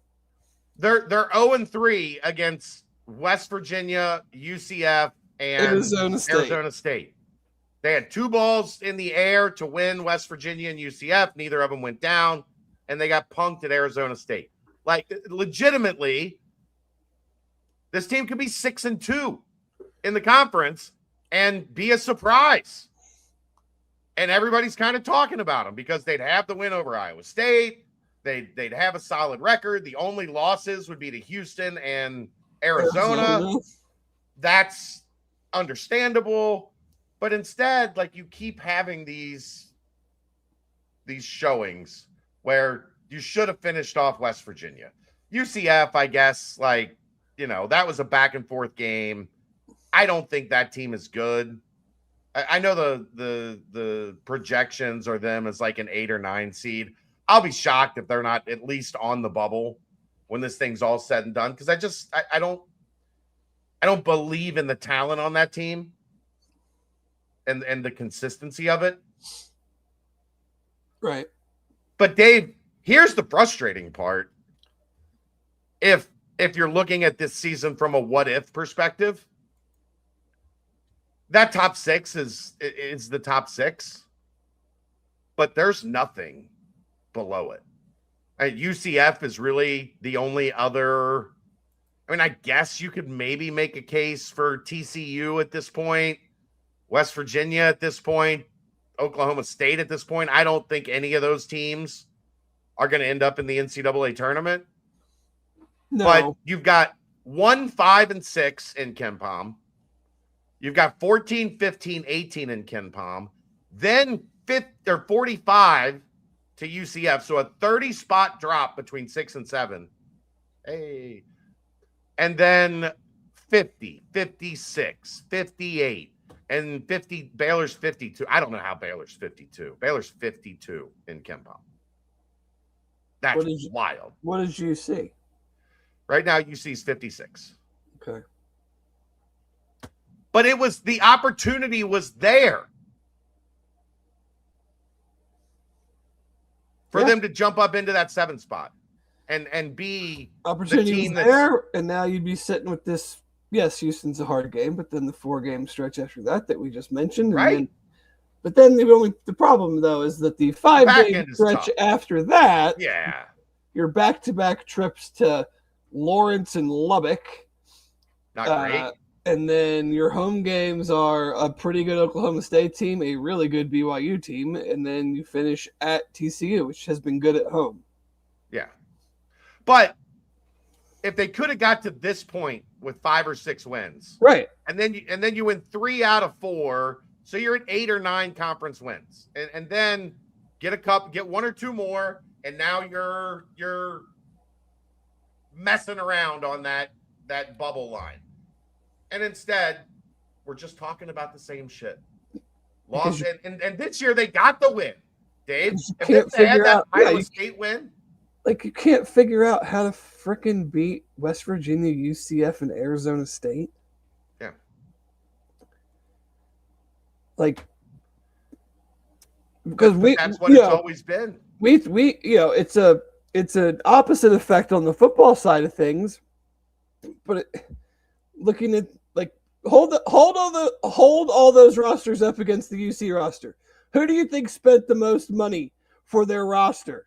They're 0-3 against West Virginia, UCF, and Arizona State. They had 2 balls in the air to win West Virginia and UCF. Neither of them went down, and they got punked at Arizona State. Like, legitimately, this team could be 6-2 in the conference and be a surprise. And everybody's kind of talking about them because they'd have the win over Iowa State. They'd have a solid record. The only losses would be to Houston and Arizona. That's understandable. But instead, like, you keep having these showings where you should have finished off West Virginia. UCF, I guess, like, you know, that was a back and forth game. I don't think that team is good. I know the projections are them as like an 8 or 9 seed. I'll be shocked if they're not at least on the bubble when this thing's all said and done. Because I don't believe in the talent on that team and the consistency of it. Right. But Dave, here's the frustrating part. If you're looking at this season from a what if perspective, that top 6 is the top 6, but there's nothing below it. UCF is really the only other. I mean, I guess you could maybe make a case for TCU at this point, West Virginia at this point, Oklahoma State at this point. I don't think any of those teams are going to end up in the NCAA tournament. No. But you've got 1, 5, and 6 in KenPom. You've got 14, 15, 18 in KenPom. Then 45 to UCF. So a 30-spot drop between 6 and 7. Hey. And then 50, 56, 58, and 50. Baylor's 52. I don't know how Baylor's 52. Baylor's 52 in KenPom. That's wild. What did you see? Right now, UC's 56. Okay. But the opportunity was there for them to jump up into that 7 spot and be opportunity the team was there, and now you'd be sitting with this. Yes, Houston's a hard game, but then the 4-game stretch after that we just mentioned, right? But then the problem though is that the 5-game stretch after that, your back-to-back trips to Lawrence and Lubbock, not great. And then your home games are a pretty good Oklahoma State team, a really good BYU team, and then you finish at TCU, which has been good at home. Yeah. But if they could have got to this point with 5 or 6 wins. Right. And then you win 3 out of 4, so you're at 8 or 9 conference wins. And then get 1 or 2 more, and now you're messing around on that bubble line. And instead, we're just talking about the same shit. Lost, and this year they got the win, Dave. If they had that Iowa State win. Like, you can't figure out how to frickin' beat West Virginia, UCF, and Arizona State. Yeah. Like, because that's what it's always been. It's an opposite effect on the football side of things. But looking at, like, hold all those rosters up against the UC roster. Who do you think spent the most money for their roster?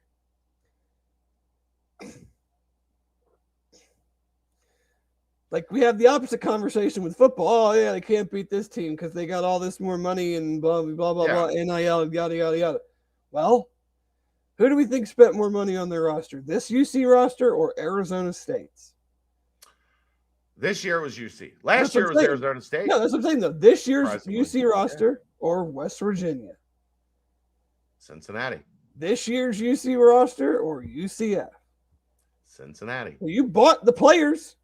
Like, we have the opposite conversation with football. Oh, yeah, they can't beat this team because they got all this more money and blah, blah, blah, blah, NIL, yada, yada, yada. Well, who do we think spent more money on their roster? This UC roster or Arizona State's? This year it was UC. Last year it was Arizona State. No, that's what I'm saying, though. This year's UC roster or West Virginia? Cincinnati. This year's UC roster or UCF? Cincinnati. Well, you bought the players.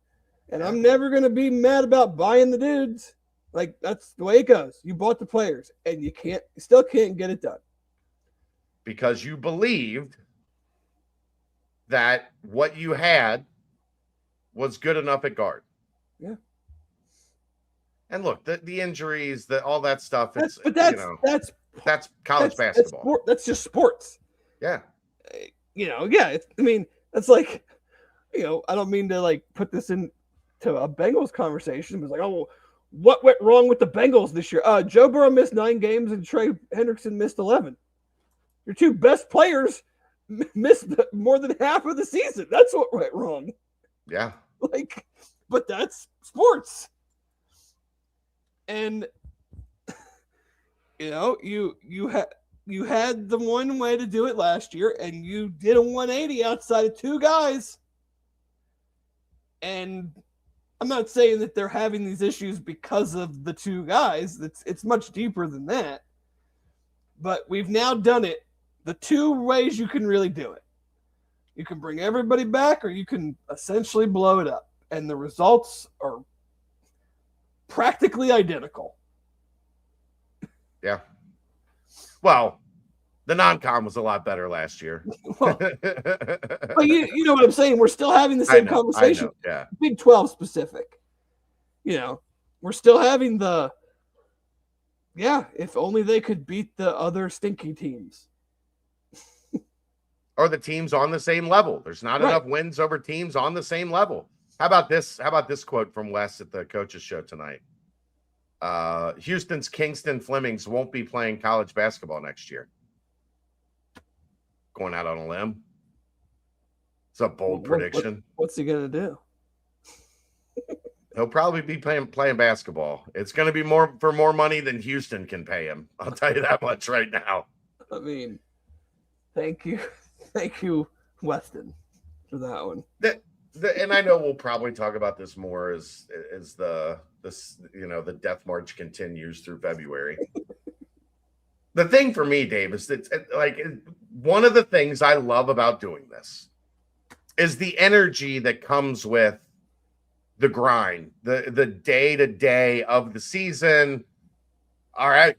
And I'm never going to be mad about buying the dudes. Like, that's the way it goes. You bought the players, and you still can't get it done. Because you believed that what you had was good enough at guard. Yeah. And look, the injuries, all that stuff. That's college basketball. That's just sports. Yeah. It's like, I don't mean to like put this into a Bengals conversation, but it's like, oh, what went wrong with the Bengals this year? Joe Burrow missed 9 games and Trey Hendrickson missed 11. Your 2 best players missed more than half of the season. That's what went wrong. Yeah. But that's sports. And you had the one way to do it last year, and you did a 180 outside of 2 guys. And I'm not saying that they're having these issues because of the 2 guys. It's much deeper than that. But we've now done it the 2 ways you can really do it. You can bring everybody back, or you can essentially blow it up. And the results are practically identical. Yeah. Well, the non-con was a lot better last year. Well, but you know what I'm saying? We're still having the same conversation. Yeah. Big 12 specific. We're still having if only they could beat the other stinky teams. Or the teams on the same level. There's not enough wins over teams on the same level. How about this quote from Wes at the coaches show tonight? Houston's Kingston Flemings won't be playing college basketball next year. Going out on a limb. It's a bold prediction. What's he going to do? He'll probably be playing basketball. It's going to be more money than Houston can pay him. I'll tell you that much right now. I mean, thank you, Weston, for that one. And I know we'll probably talk about this more as the death march continues through February. The thing for me, Dave, is that one of the things I love about doing this is the energy that comes with the grind, the day-to-day of the season. All right,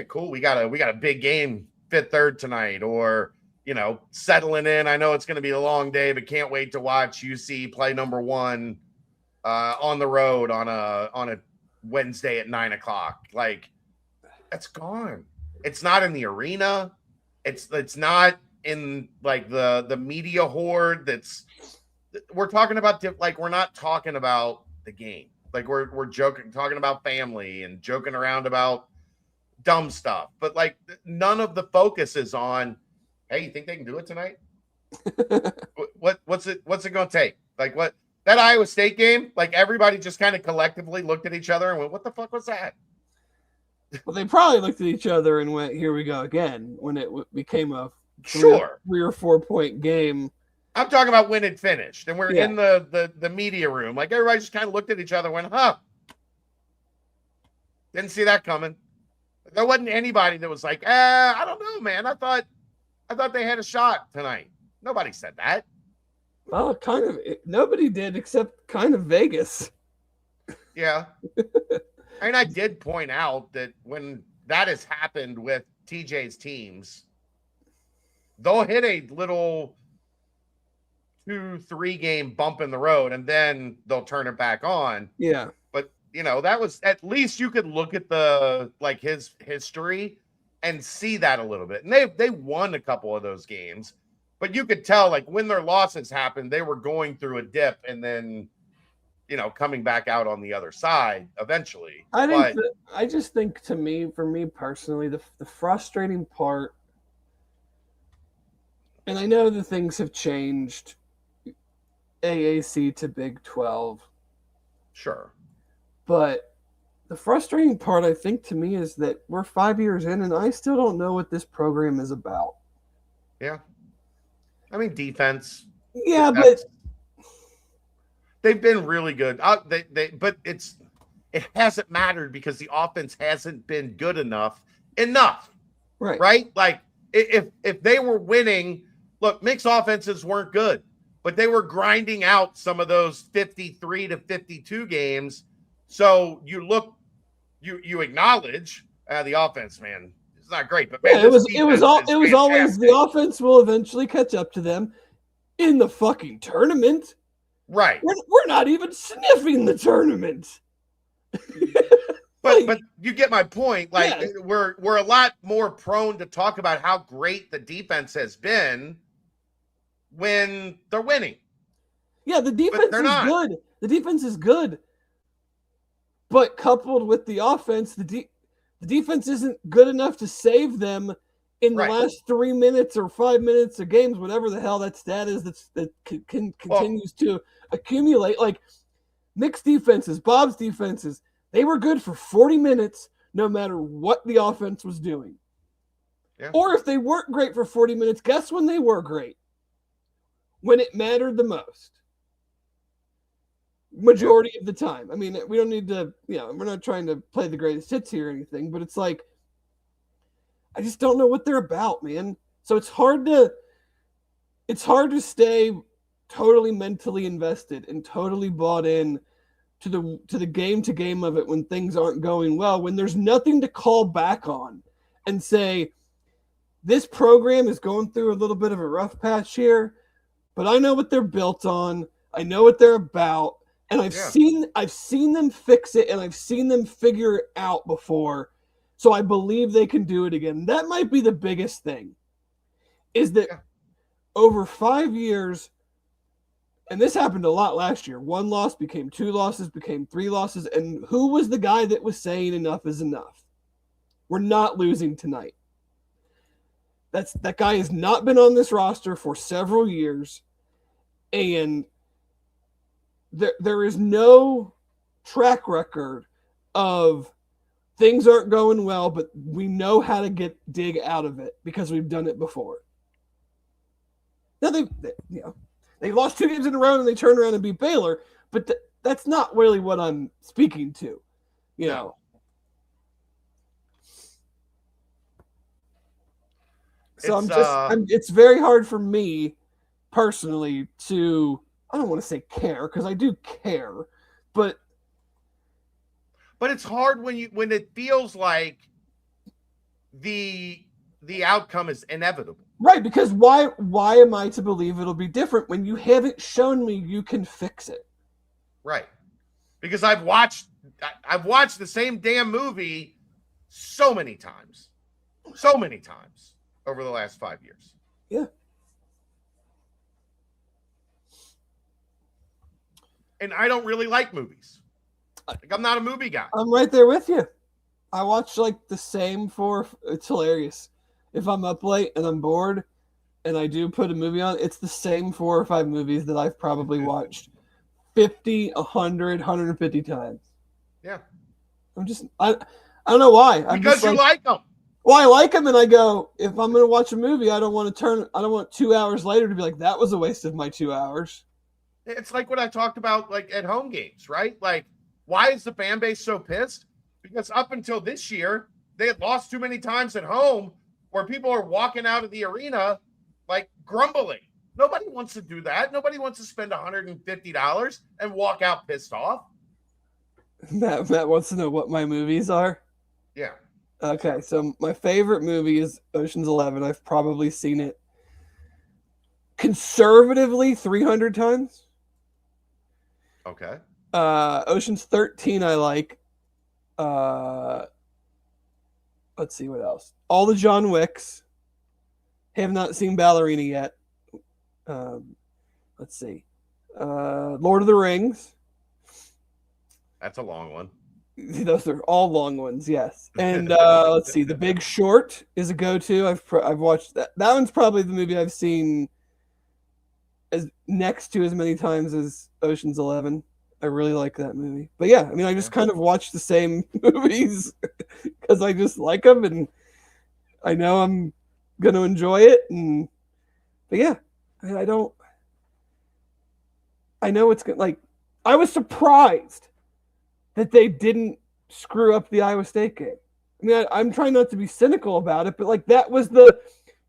cool. We got a big game, Fifth Third tonight, or settling in. I know it's going to be a long day, but can't wait to watch UC play number 1 on the road on a Wednesday at 9:00. That's gone. It's not in the arena. It's not in the media horde. We're talking about we're not talking about the game. We're talking about family and joking around about dumb stuff. But none of the focus is on, hey, you think they can do it tonight? What's it going to take? What that Iowa State game? Everybody just kind of collectively looked at each other and went, "What the fuck was that?" Well, they probably looked at each other and went, "Here we go again." When it became a 3 or 4 point game. I'm talking about when it finished, and we're in the media room. Everybody just kind of looked at each other and went, "Huh? Didn't see that coming." There wasn't anybody that was like, I don't know, man. I thought they had a shot tonight. Nobody said that. Well, kind of. Nobody did except kind of Vegas. Yeah. I did point out that when that has happened with TJ's teams, they'll hit a little 2-3 game bump in the road, and then they'll turn it back on. Yeah. But, that was, at least you could look at the, his history and see that a little bit. And they won a couple of those games, but you could tell when their losses happened, they were going through a dip and then, coming back out on the other side eventually. I just think for me personally, the frustrating part, and I know the things have changed, AAC to Big 12. Sure. But the frustrating part, I think, to me is that we're 5 years in and I still don't know what this program is about. Yeah. I mean, defense. Yeah, but they've been really good. But it hasn't mattered because the offense hasn't been good enough. Right? If they were winning, look, mixed offenses weren't good, but they were grinding out some of those 53 to 52 games. So you acknowledge the offense, man. It's not great, but man, it was always the offense will eventually catch up to them in the fucking tournament. Right. We're not even sniffing the tournament. But you get my point. We're a lot more prone to talk about how great the defense has been when they're winning. Yeah, the defense is good. The defense is good. But coupled with the offense, the defense isn't good enough to save them in the last 3 minutes or 5 minutes of games, whatever the hell that stat is that continues to accumulate. Like Nick's defenses, Bob's defenses, they were good for 40 minutes no matter what the offense was doing. Yeah. Or if they weren't great for 40 minutes, guess when they were great? When it mattered the most. Majority of the time. I mean, we don't need to, we're not trying to play the greatest hits here or anything, but it's like, I just don't know what they're about, man. So it's hard to stay totally mentally invested and totally bought in to the game of it when things aren't going well, when there's nothing to call back on and say, this program is going through a little bit of a rough patch here, but I know what they're built on. I know what they're about. And I've seen them fix it, and I've seen them figure it out before. So I believe they can do it again. That might be the biggest thing, is that over 5 years, and this happened a lot last year, 1 loss became 2 losses, became 3 losses, and who was the guy that was saying enough is enough? We're not losing tonight. That guy has not been on this roster for several years, and there is no track record of things aren't going well, but we know how to dig out of it because we've done it before. Now they lost 2 games in a row and they turned around and beat Baylor, but that's not really what I'm speaking to, So it's very hard for me personally to, I don't want to say care, because I do care, but it's hard when it feels like the outcome is inevitable. Right, because why am I to believe it'll be different when you haven't shown me you can fix it? Right. Because I've watched the same damn movie so many times over the last 5 years. Yeah. And I don't really like movies. Like, I'm not a movie guy. I'm right there with you. I watch like the same it's hilarious. If I'm up late and I'm bored and I do put a movie on, it's the same 4 or 5 movies that I've probably watched 50, 100, 150 times. Yeah. I don't know why. Because you like them. Well, I like them, and I go, if I'm going to watch a movie, I don't want 2 hours later to be like, that was a waste of my 2 hours. It's like what I talked about, like at home games, right? Like, why is the fan base so pissed? Because up until this year, they had lost too many times at home where people are walking out of the arena like grumbling. Nobody wants to do that. Nobody wants to spend $150 and walk out pissed off. Matt wants to know what my movies are. Yeah. Okay, so my favorite movie is Ocean's 11. I've probably seen it conservatively 300 times. Okay. Ocean's 13 I like. Let's see what else. All the John Wicks. Have not seen Ballerina yet. Let's see. Lord of the Rings. That's a long one. Those are all long ones, yes. And let's see. The Big Short is a go-to. I've watched that. That one's probably the movie I've seen as next to as many times as Ocean's 11. I really like that movie. But yeah, I mean, I just kind of watch the same movies because I just like them and I know I'm going to enjoy it. But yeah, I know it's good. Like, I was surprised that they didn't screw up the Iowa State game. I mean, I'm trying not to be cynical about it, but like that was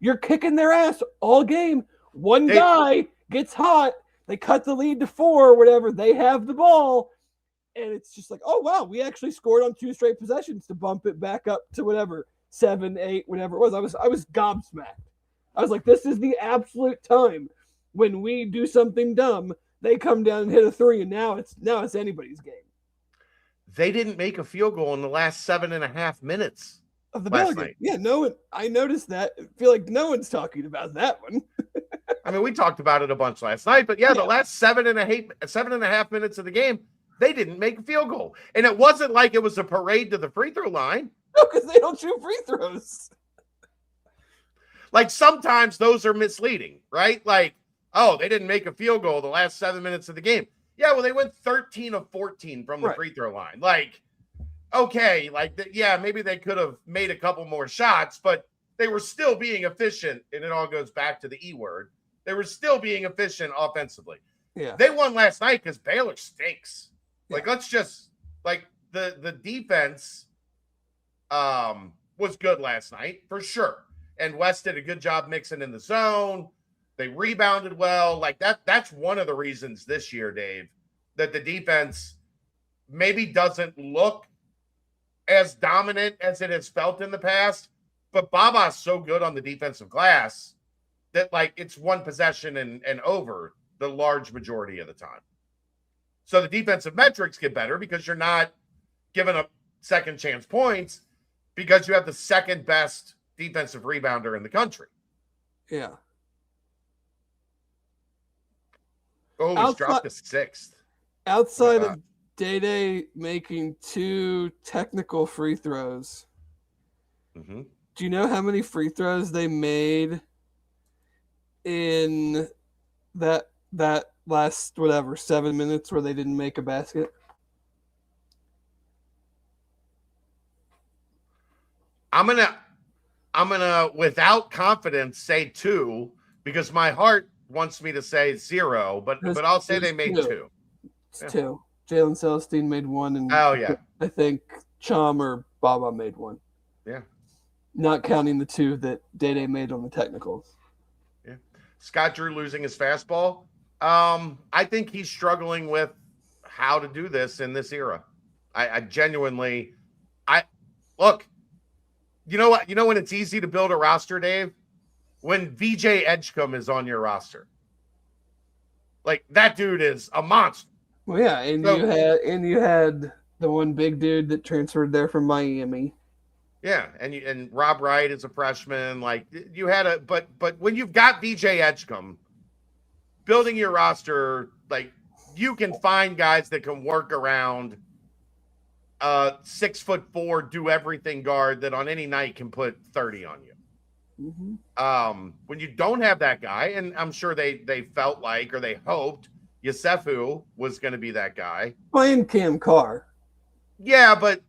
you're kicking their ass all game. One guy gets hot. They cut the lead to 4 or whatever. They have the ball. And it's just like, oh, wow, we actually scored on 2 straight possessions to bump it back up to whatever, 7, 8, whatever it was. I was gobsmacked. I was like, this is the absolute time when we do something dumb. They come down and hit a 3, and now it's anybody's game. They didn't make a field goal in the last 7.5 minutes of the Baylor game. Yeah, no one. I noticed that. I feel like no one's talking about that one. I mean, we talked about it a bunch last night, but the last 7.5 minutes of the game, they didn't make a field goal. And it wasn't like it was a parade to the free throw line. No, because they don't shoot free throws. Like sometimes those are misleading, right? Like, oh, they didn't make a field goal the last 7 minutes of the game. Yeah, well, they went 13 of 14 from the free throw line. Like, okay, maybe they could have made a couple more shots, but they were still being efficient, and it all goes back to the E word. They were still being efficient offensively. Yeah. They won last night because Baylor stinks. Yeah. Like, let's just the defense was good last night for sure. And West did a good job mixing in the zone. They rebounded well. Like that's one of the reasons this year, Dave, that the defense maybe doesn't look as dominant as it has felt in the past. But Baba's so good on the defensive glass that it's one possession and over the large majority of the time. So the defensive metrics get better because you're not giving up second chance points because you have the second best defensive rebounder in the country. Yeah. Oh, he's dropped to 6th. Outside of Day making 2 technical free throws, mm-hmm. Do you know how many free throws they made in that last 7 minutes where they didn't make a basket? I'm gonna without confidence say 2 because my heart wants me to say 0, but I'll say they made 2. It's 2. Jalen Celestine made 1, and I think Chom or Baba made 1. Yeah. Not counting the 2 that Day made on the technicals. Yeah. Scott Drew losing his fastball. I think he's struggling with how to do this in this era. I genuinely look. You know what? You know when it's easy to build a roster, Dave? When VJ Edgecombe is on your roster. Like that dude is a monster. Well, yeah, and you had the one big dude that transferred there from Miami. Yeah, and Rob Wright is a freshman. Like you had but when you've got VJ Edgecombe, building your roster, like you can find guys that can work around 6'4", do everything guard that on any night can put 30 on you. Mm-hmm. When you don't have that guy, and I'm sure they felt like or they hoped Yosefu was going to be that guy. Playing Cam Carr. Yeah, but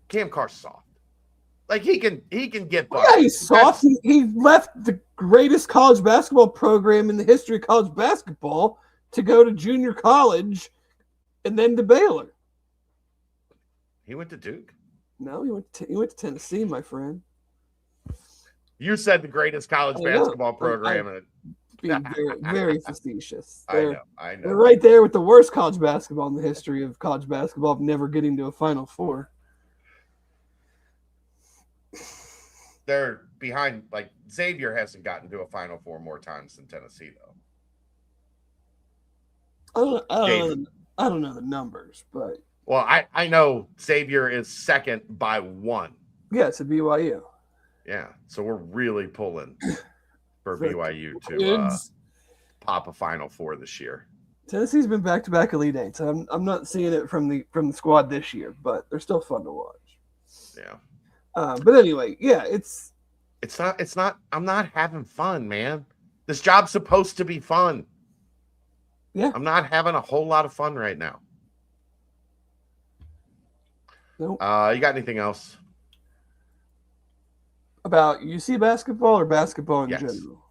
Cam Carr's soft. Like he can get by. Yeah, he's soft. He left the greatest college basketball program in the history of college basketball to go to junior college and then to Baylor. He went to Duke. No, he went to Tennessee, my friend. You said the greatest college basketball program. Being very, very facetious. I know. They're right there with the worst college basketball in the history of college basketball of never getting to a Final Four. They're behind, like Xavier hasn't gotten to a Final Four more times than Tennessee, though. I don't know the numbers, but well, I know Xavier is second by 1. Yeah, it's a BYU. Yeah, so we're really pulling for BYU to pop a Final Four this year. Tennessee's been back-to-back Elite Eights. I'm not seeing it from the squad this year, but they're still fun to watch. Yeah. But anyway, yeah, it's not. I'm not having fun, man. This job's supposed to be fun. Yeah. I'm not having a whole lot of fun right now. Nope. You got anything else? About UC basketball or basketball in general?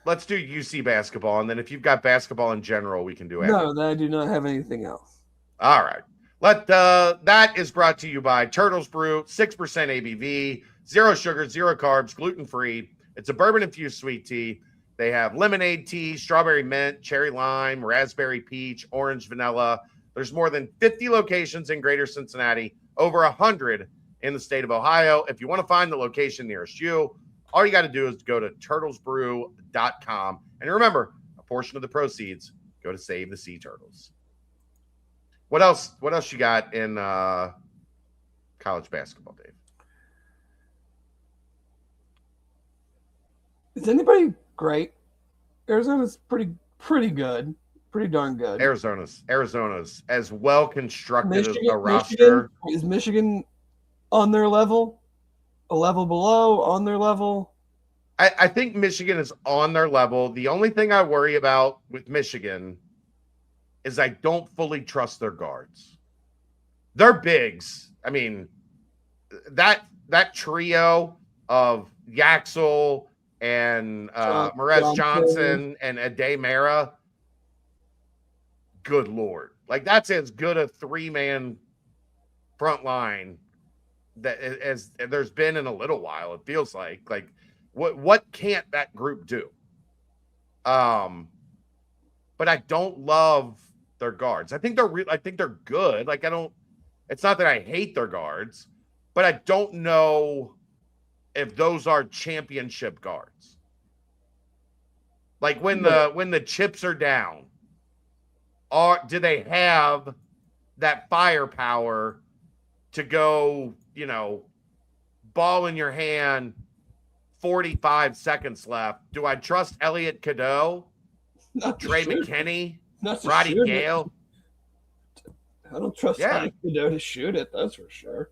Let's do UC basketball, and then if you've got basketball in general, we can do it. No, I do not have anything else. All right. That is brought to you by Turtles Brew, 6% ABV, 0 sugar, 0 carbs, gluten-free. It's a bourbon-infused sweet tea. They have lemonade tea, strawberry mint, cherry lime, raspberry peach, orange vanilla. There's more than 50 locations in Greater Cincinnati, over 100 in the state of Ohio. If you want to find the location nearest you, all you got to do is go to turtlesbrew.com. And remember, a portion of the proceeds go to Save the Sea Turtles. What else you got in college basketball, Dave? Is anybody great? Arizona's pretty good. Pretty darn good. Arizona's as well constructed as a Michigan, roster. is Michigan on their level? A level below, on their level? I think Michigan is on their level. The only thing I worry about with Michigan is I don't fully trust their guards. Their bigs. I mean, that trio of Yaxel and Marez Johnson and Ade Mara, good Lord. Like, that's as good a three-man front line that as there's been in a little while. It feels like what can't that group do? But I don't love their guards. I think they're good. Like, it's not that I hate their guards, but I don't know if those are championship guards. Like, when the chips are down, do they have that firepower to go, ball in your hand, 45 seconds left? Do I trust Elliot Cadeau, Trey McKinney, Roddy Gale? I don't trust Elliot Cadeau to shoot it, that's for sure.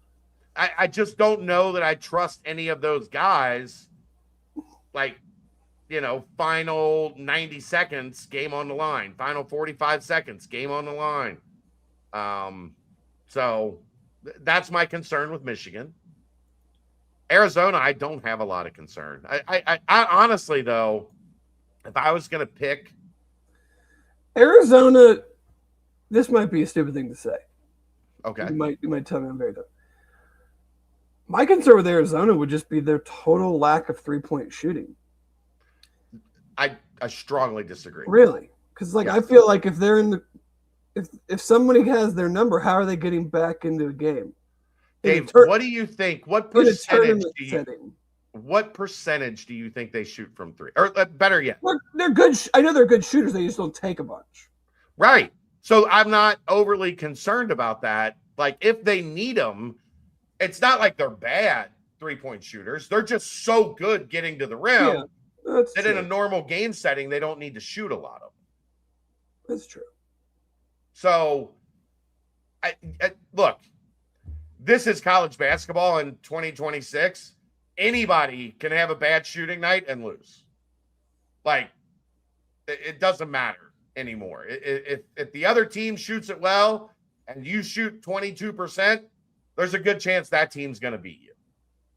I just don't know that I trust any of those guys. Like, final 90 seconds, game on the line. Final 45 seconds, game on the line. So that's my concern with Michigan. Arizona, I don't have a lot of concern. I honestly, though, if I was going to pick Arizona, this might be a stupid thing to say. Okay. You might tell me I'm very dumb. My concern with Arizona would just be their total lack of three-point shooting. I strongly disagree. Really? Because I feel like if they're if somebody has their number, how are they getting back into a game? Dave, what do you think? What percentage do you think they shoot from three? Or better yet, they're good. I know they're good shooters. They just don't take a bunch. Right. So I'm not overly concerned about that. Like, if they need them, it's not like they're bad three-point shooters. They're just so good getting to the rim that in a normal game setting, they don't need to shoot a lot of them. That's true. So, look, this is college basketball in 2026. Anybody can have a bad shooting night and lose. Like, it doesn't matter anymore. If the other team shoots it well and you shoot 22%, there's a good chance that team's going to beat you.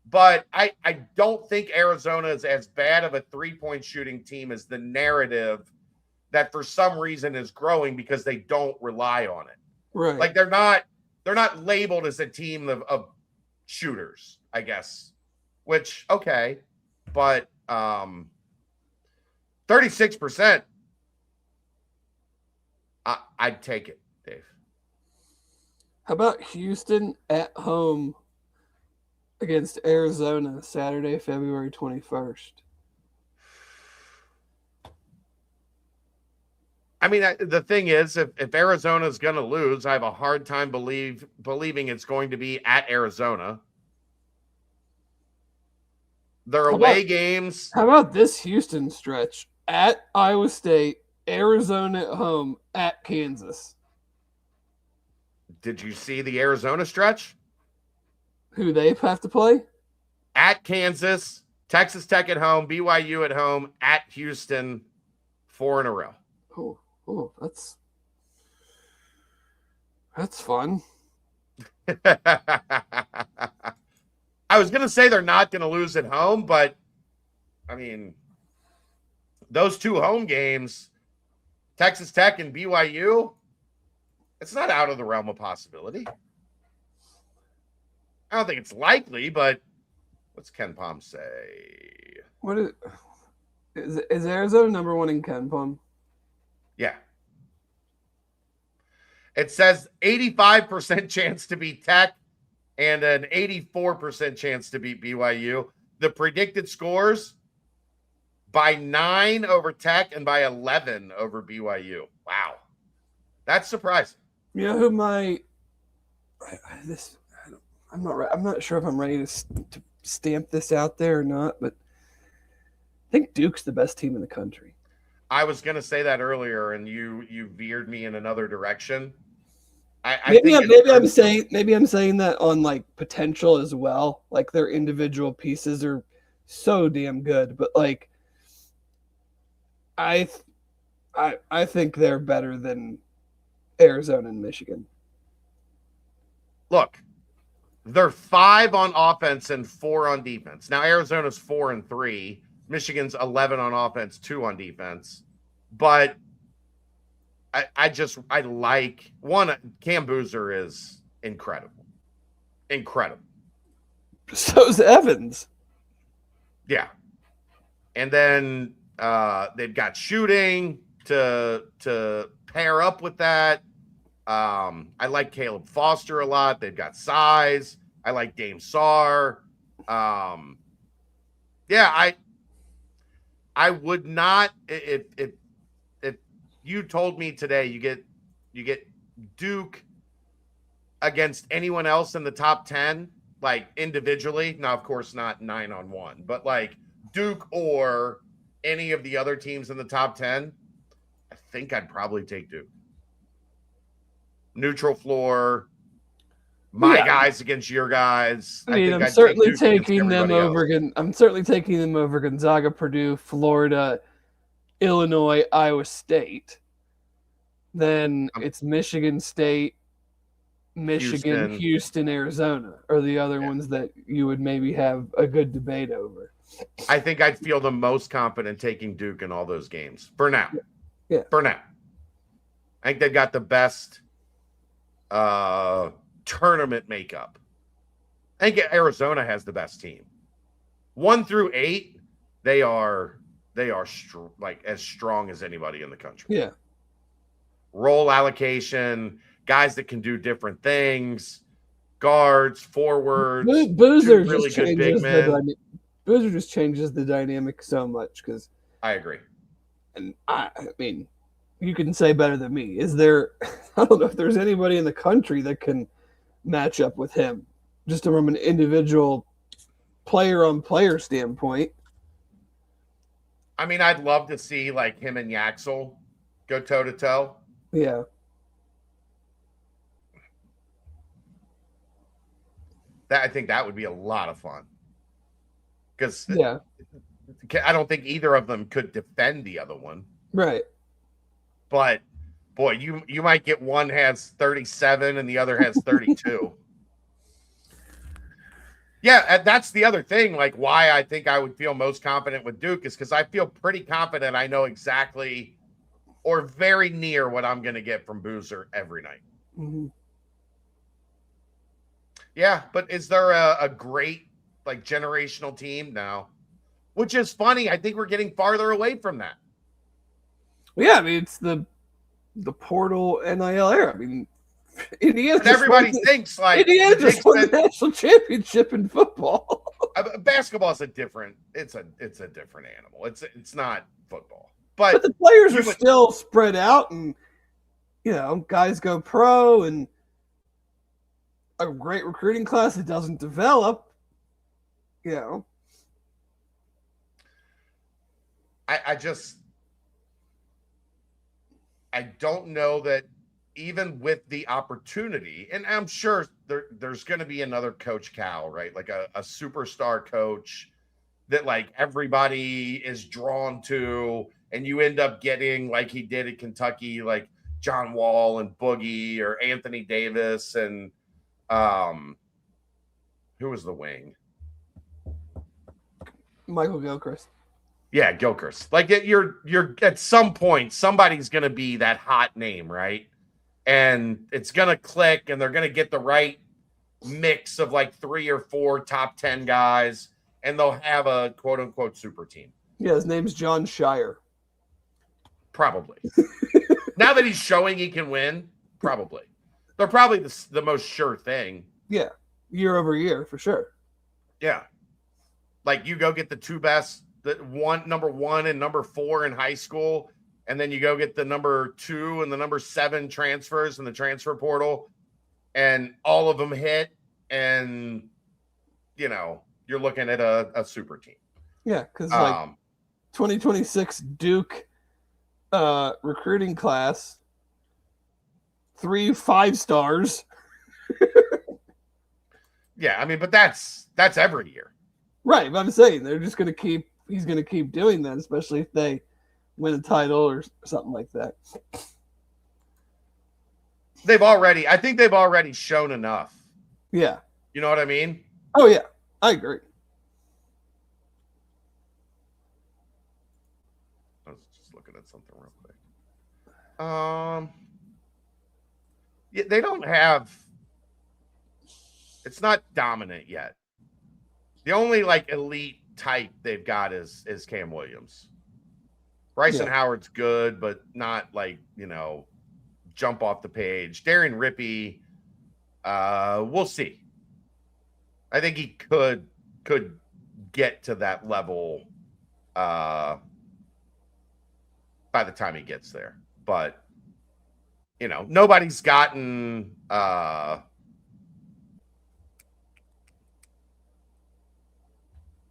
But I don't think Arizona is as bad of a three-point shooting team as the narrative that for some reason is growing because they don't rely on it. Right. Like, they're not labeled as a team of shooters, I guess. Which, okay, but 36%, I'd take it, Dave. How about Houston at home against Arizona Saturday, February 21st? I mean, the thing is, if Arizona is going to lose, I have a hard time believing it's going to be at Arizona. Their away games. How about this Houston stretch? At Iowa State, Arizona at home, at Kansas. Did you see the Arizona stretch? Who they have to play? At Kansas, Texas Tech at home, BYU at home, at Houston, 4 in a row. Oh, that's fun. I was going to say they're not going to lose at home, but, I mean, those two home games, Texas Tech and BYU, it's not out of the realm of possibility. I don't think it's likely, but what's Ken Palm say? What is Arizona number one in Ken Palm? Yeah. It says 85% chance to beat Tech and an 84% chance to beat BYU. The predicted scores by 9 over Tech and by 11 over BYU. Wow. That's surprising. You know who I'm not sure if I'm ready to stamp this out there or not, but I think Duke's the best team in the country. I was going to say that earlier, and you veered me in another direction. Maybe I'm saying that on like potential as well. Like their individual pieces are so damn good, but like I think they're better than Arizona and Michigan. Look, they're 5 on offense and 4 on defense. Now Arizona's 4 and 3. Michigan's 11 on offense, 2 on defense. But I like one. Cam Boozer is incredible. So's Evans. Yeah. And then they've got shooting to pair up with that. I like Caleb Foster a lot. They've got size. I like Dame Sarr. Yeah, I would not if you told me today you get Duke against anyone else in the top 10, like individually. Now, of course, not 9-on-1, but like Duke or any of the other teams in the top 10, I think I'd probably take Duke. Neutral floor, guys against your guys. I'm certainly taking them over. I'm certainly taking them over Gonzaga, Purdue, Florida, Illinois, Iowa State. Then it's Michigan State, Houston, Arizona are the other ones that you would maybe have a good debate over. I think I'd feel the most confident taking Duke in all those games for now. Yeah. For now. I think they've got the best tournament makeup. I think Arizona has the best team. 1 through 8, they are like as strong as anybody in the country. Yeah. Role allocation, guys that can do different things, guards, forwards, Boozer really just good big men. Boozer just changes the dynamic so much because I agree. And I mean, you can say better than me. Is there? I don't know if there's anybody in the country that can match up with him, just from an individual player-on-player standpoint. I mean, I'd love to see like him and Yaxel go toe-to-toe. Yeah. I think that would be a lot of fun. Because I don't think either of them could defend the other one. Right. But, boy, you might get one has 37 and the other has 32. Yeah, that's the other thing. Like, why I think I would feel most confident with Duke is because I feel pretty confident I know exactly or very near what I'm going to get from Boozer every night. Mm-hmm. Yeah, but is there a great, like, generational team? No. Which is funny. I think we're getting farther away from that. Well, yeah, I mean, it's the portal NIL era. I mean, Indiana. Everybody thinks like Indiana just won the national championship in football. Basketball is a different different animal. It's not football. But the players are still spread out, and guys go pro, and a great recruiting class that doesn't develop. I don't know that even with the opportunity, and I'm sure there's going to be another Coach Cal, right? Like a superstar coach that like everybody is drawn to, and you end up getting like he did at Kentucky, like John Wall and Boogie or Anthony Davis and who was the wing? Michael Gilchrist. Yeah, Gilchrist. Like you're at some point somebody's going to be that hot name, right? And it's going to click, and they're going to get the right mix of like 3 or 4 top 10 guys, and they'll have a quote unquote super team. Yeah, his name's John Shire. Probably. Now that he's showing he can win, probably. They're probably the most sure thing. Yeah, year over year for sure. Yeah. Like you go get the 2 best, number 1 and number 4 in high school, and then you go get the number 2 and the number 7 transfers in the transfer portal, and all of them hit, and you're looking at a super team. Yeah, because 2026 Duke recruiting class. 3 5-stars. Yeah, I mean, but that's every year. Right, but I'm saying he's going to keep doing that, especially if they win a title or something like that. I think they've already shown enough. Yeah. You know what I mean? Oh, yeah. I agree. I was just looking at something real quick. Yeah, they don't have. It's not dominant yet. The only like elite type they've got is Cam Williams. Bryson Howard's good, but not like, jump off the page. Darren Rippey, we'll see. I think he could get to that level by the time he gets there. But nobody's gotten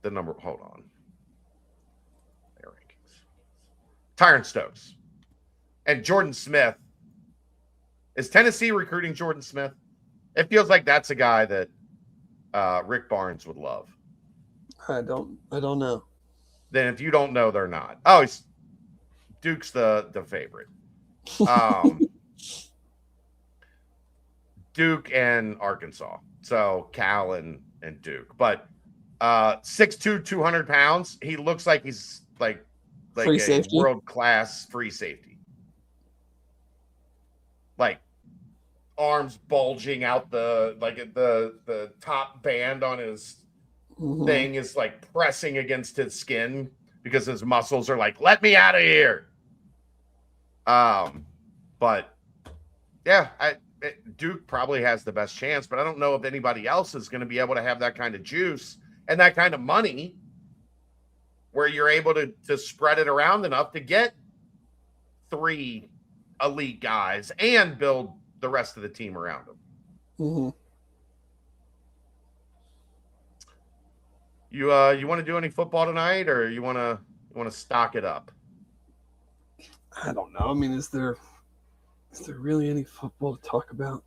the number. Hold on. Their rankings. Tyron Stokes and Jordan Smith. Is Tennessee recruiting Jordan Smith? It feels like that's a guy that Rick Barnes would love. I don't know. Then if you don't know, they're not. Oh, Duke's the favorite. Duke and Arkansas. So Cal and Duke. But 6'2", 200 pounds. He looks like he's like free a safety. World-class free safety. Like arms bulging out the top band on his thing is like pressing against his skin because his muscles are like, let me out of here. But yeah, Duke probably has the best chance, but I don't know if anybody else is going to be able to have that kind of juice and that kind of money where you're able to spread it around enough to get 3 elite guys and build the rest of the team around them. Mm-hmm. You want to do any football tonight, or you want to stock it up? I don't know. I mean, is there really any football to talk about?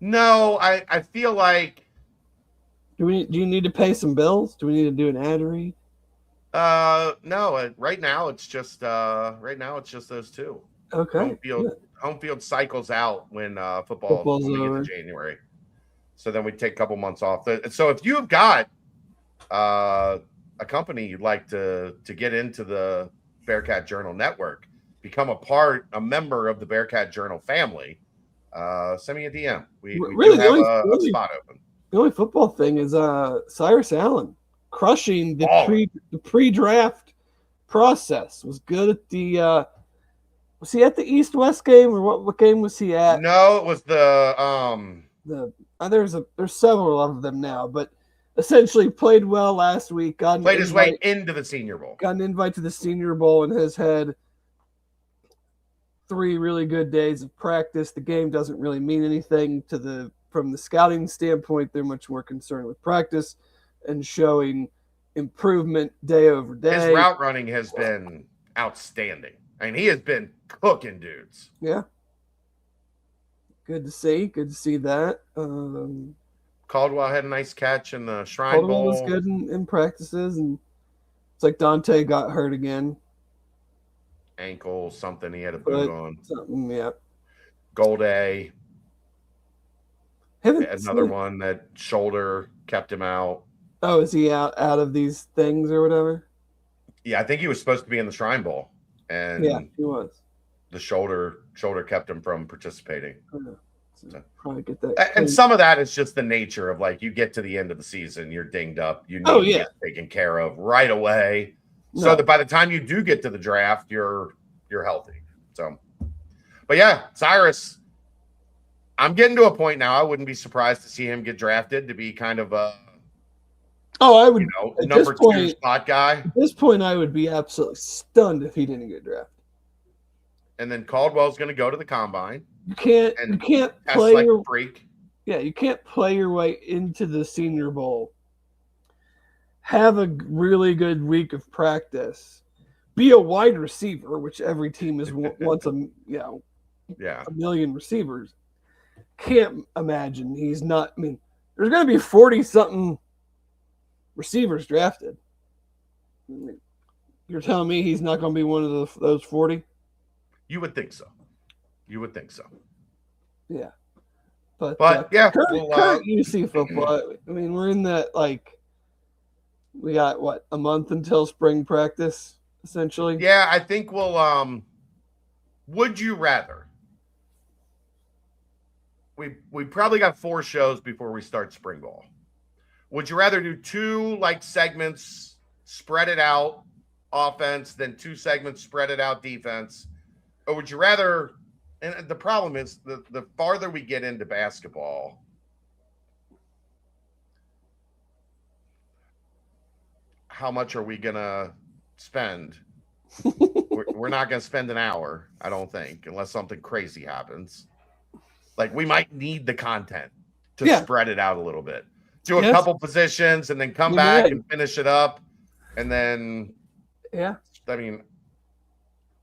No, I feel like. Do you need to pay some bills? Do we need to do an ad read? No. Right now it's just those two. Okay. Home field cycles out when football's when we get to January. So then we take a couple months off. So if you have got a company you'd like to get into the Bearcat Journal network, become a member of the Bearcat Journal family, send me a DM. We really do have a spot open. The only football thing is Cyrus Allen crushing the pre-draft process. Was good at the was he at the East-West game, or what game was he at? No, it was there's several of them now, but essentially played well last week. Played his way into the Senior Bowl. Got an invite to the Senior Bowl and has had 3 really good days of practice. The game doesn't really mean anything from the scouting standpoint. They're much more concerned with practice and showing improvement day over day. His route running has been outstanding. I mean, he has been cooking dudes. Yeah. Good to see that. Caldwell had a nice catch in the Shrine Bowl. Caldwell was good in practices, and it's like Dante got hurt again. Ankle, something he had a boot on. Something, yeah. Golday. Another one that shoulder kept him out. Oh, is he out of these things or whatever? Yeah, I think he was supposed to be in the Shrine Bowl. And yeah, he was. The shoulder kept him from participating. So probably get that. And some of that is just the nature of like you get to the end of the season, you're dinged up, you need to get taken care of right away. No. So that by the time you do get to the draft, you're healthy. So, but yeah, Cyrus, I'm getting to a point now. I wouldn't be surprised to see him get drafted to be kind of a I would number 2 spot guy. At this point, I would be absolutely stunned if he didn't get drafted. And then Caldwell's going to go to the combine. You can't play like a freak. Yeah, you can't play your way into the Senior Bowl. Have a really good week of practice, be a wide receiver, which every team is wants a Yeah. a million receivers. Can't imagine he's not. I mean, there's going to be 40-something receivers drafted. You're telling me he's not going to be one of those 40? You would think so. Yeah. But yeah, current UC football, I mean, we're in that, we got, a month until spring practice, essentially? Yeah, I think we'll, would you rather? We probably got 4 shows before we start spring ball. Would you rather do 2 segments, spread it out, offense, then 2 segments, spread it out, defense? Or would you rather, and the problem is the farther we get into basketball, how much are we going to spend? We're not going to spend an hour, I don't think, unless something crazy happens. We might need the content to spread it out a little bit. Do a couple positions and then come back and finish it up. And then, I mean,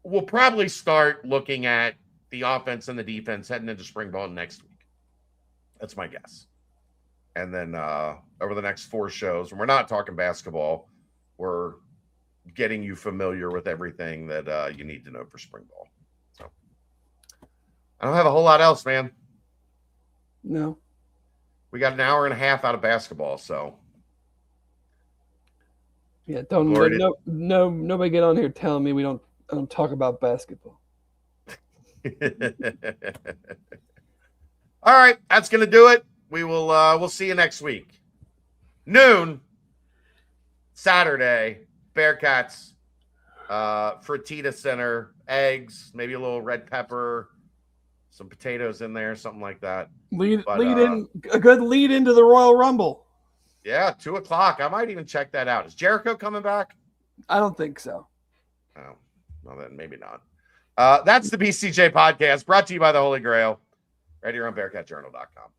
we'll probably start looking at the offense and the defense heading into spring ball next week. That's my guess. And then over the next 4 shows, when we're not talking basketball, we're getting you familiar with everything that you need to know for spring ball. So I don't have a whole lot else, man. No. We got an hour and a half out of basketball, so. Yeah, nobody get on here telling me we don't talk about basketball. All right, that's gonna do it. We'll see you next week. Noon, Saturday, Bearcats, Fertitta Center, eggs, maybe a little red pepper, some potatoes in there, something like that. A good lead into the Royal Rumble. Yeah, 2:00. I might even check that out. Is Jericho coming back? I don't think so. Oh, well then maybe not. That's the BCJ Podcast, brought to you by the Holy Grail, right here on BearcatJournal.com.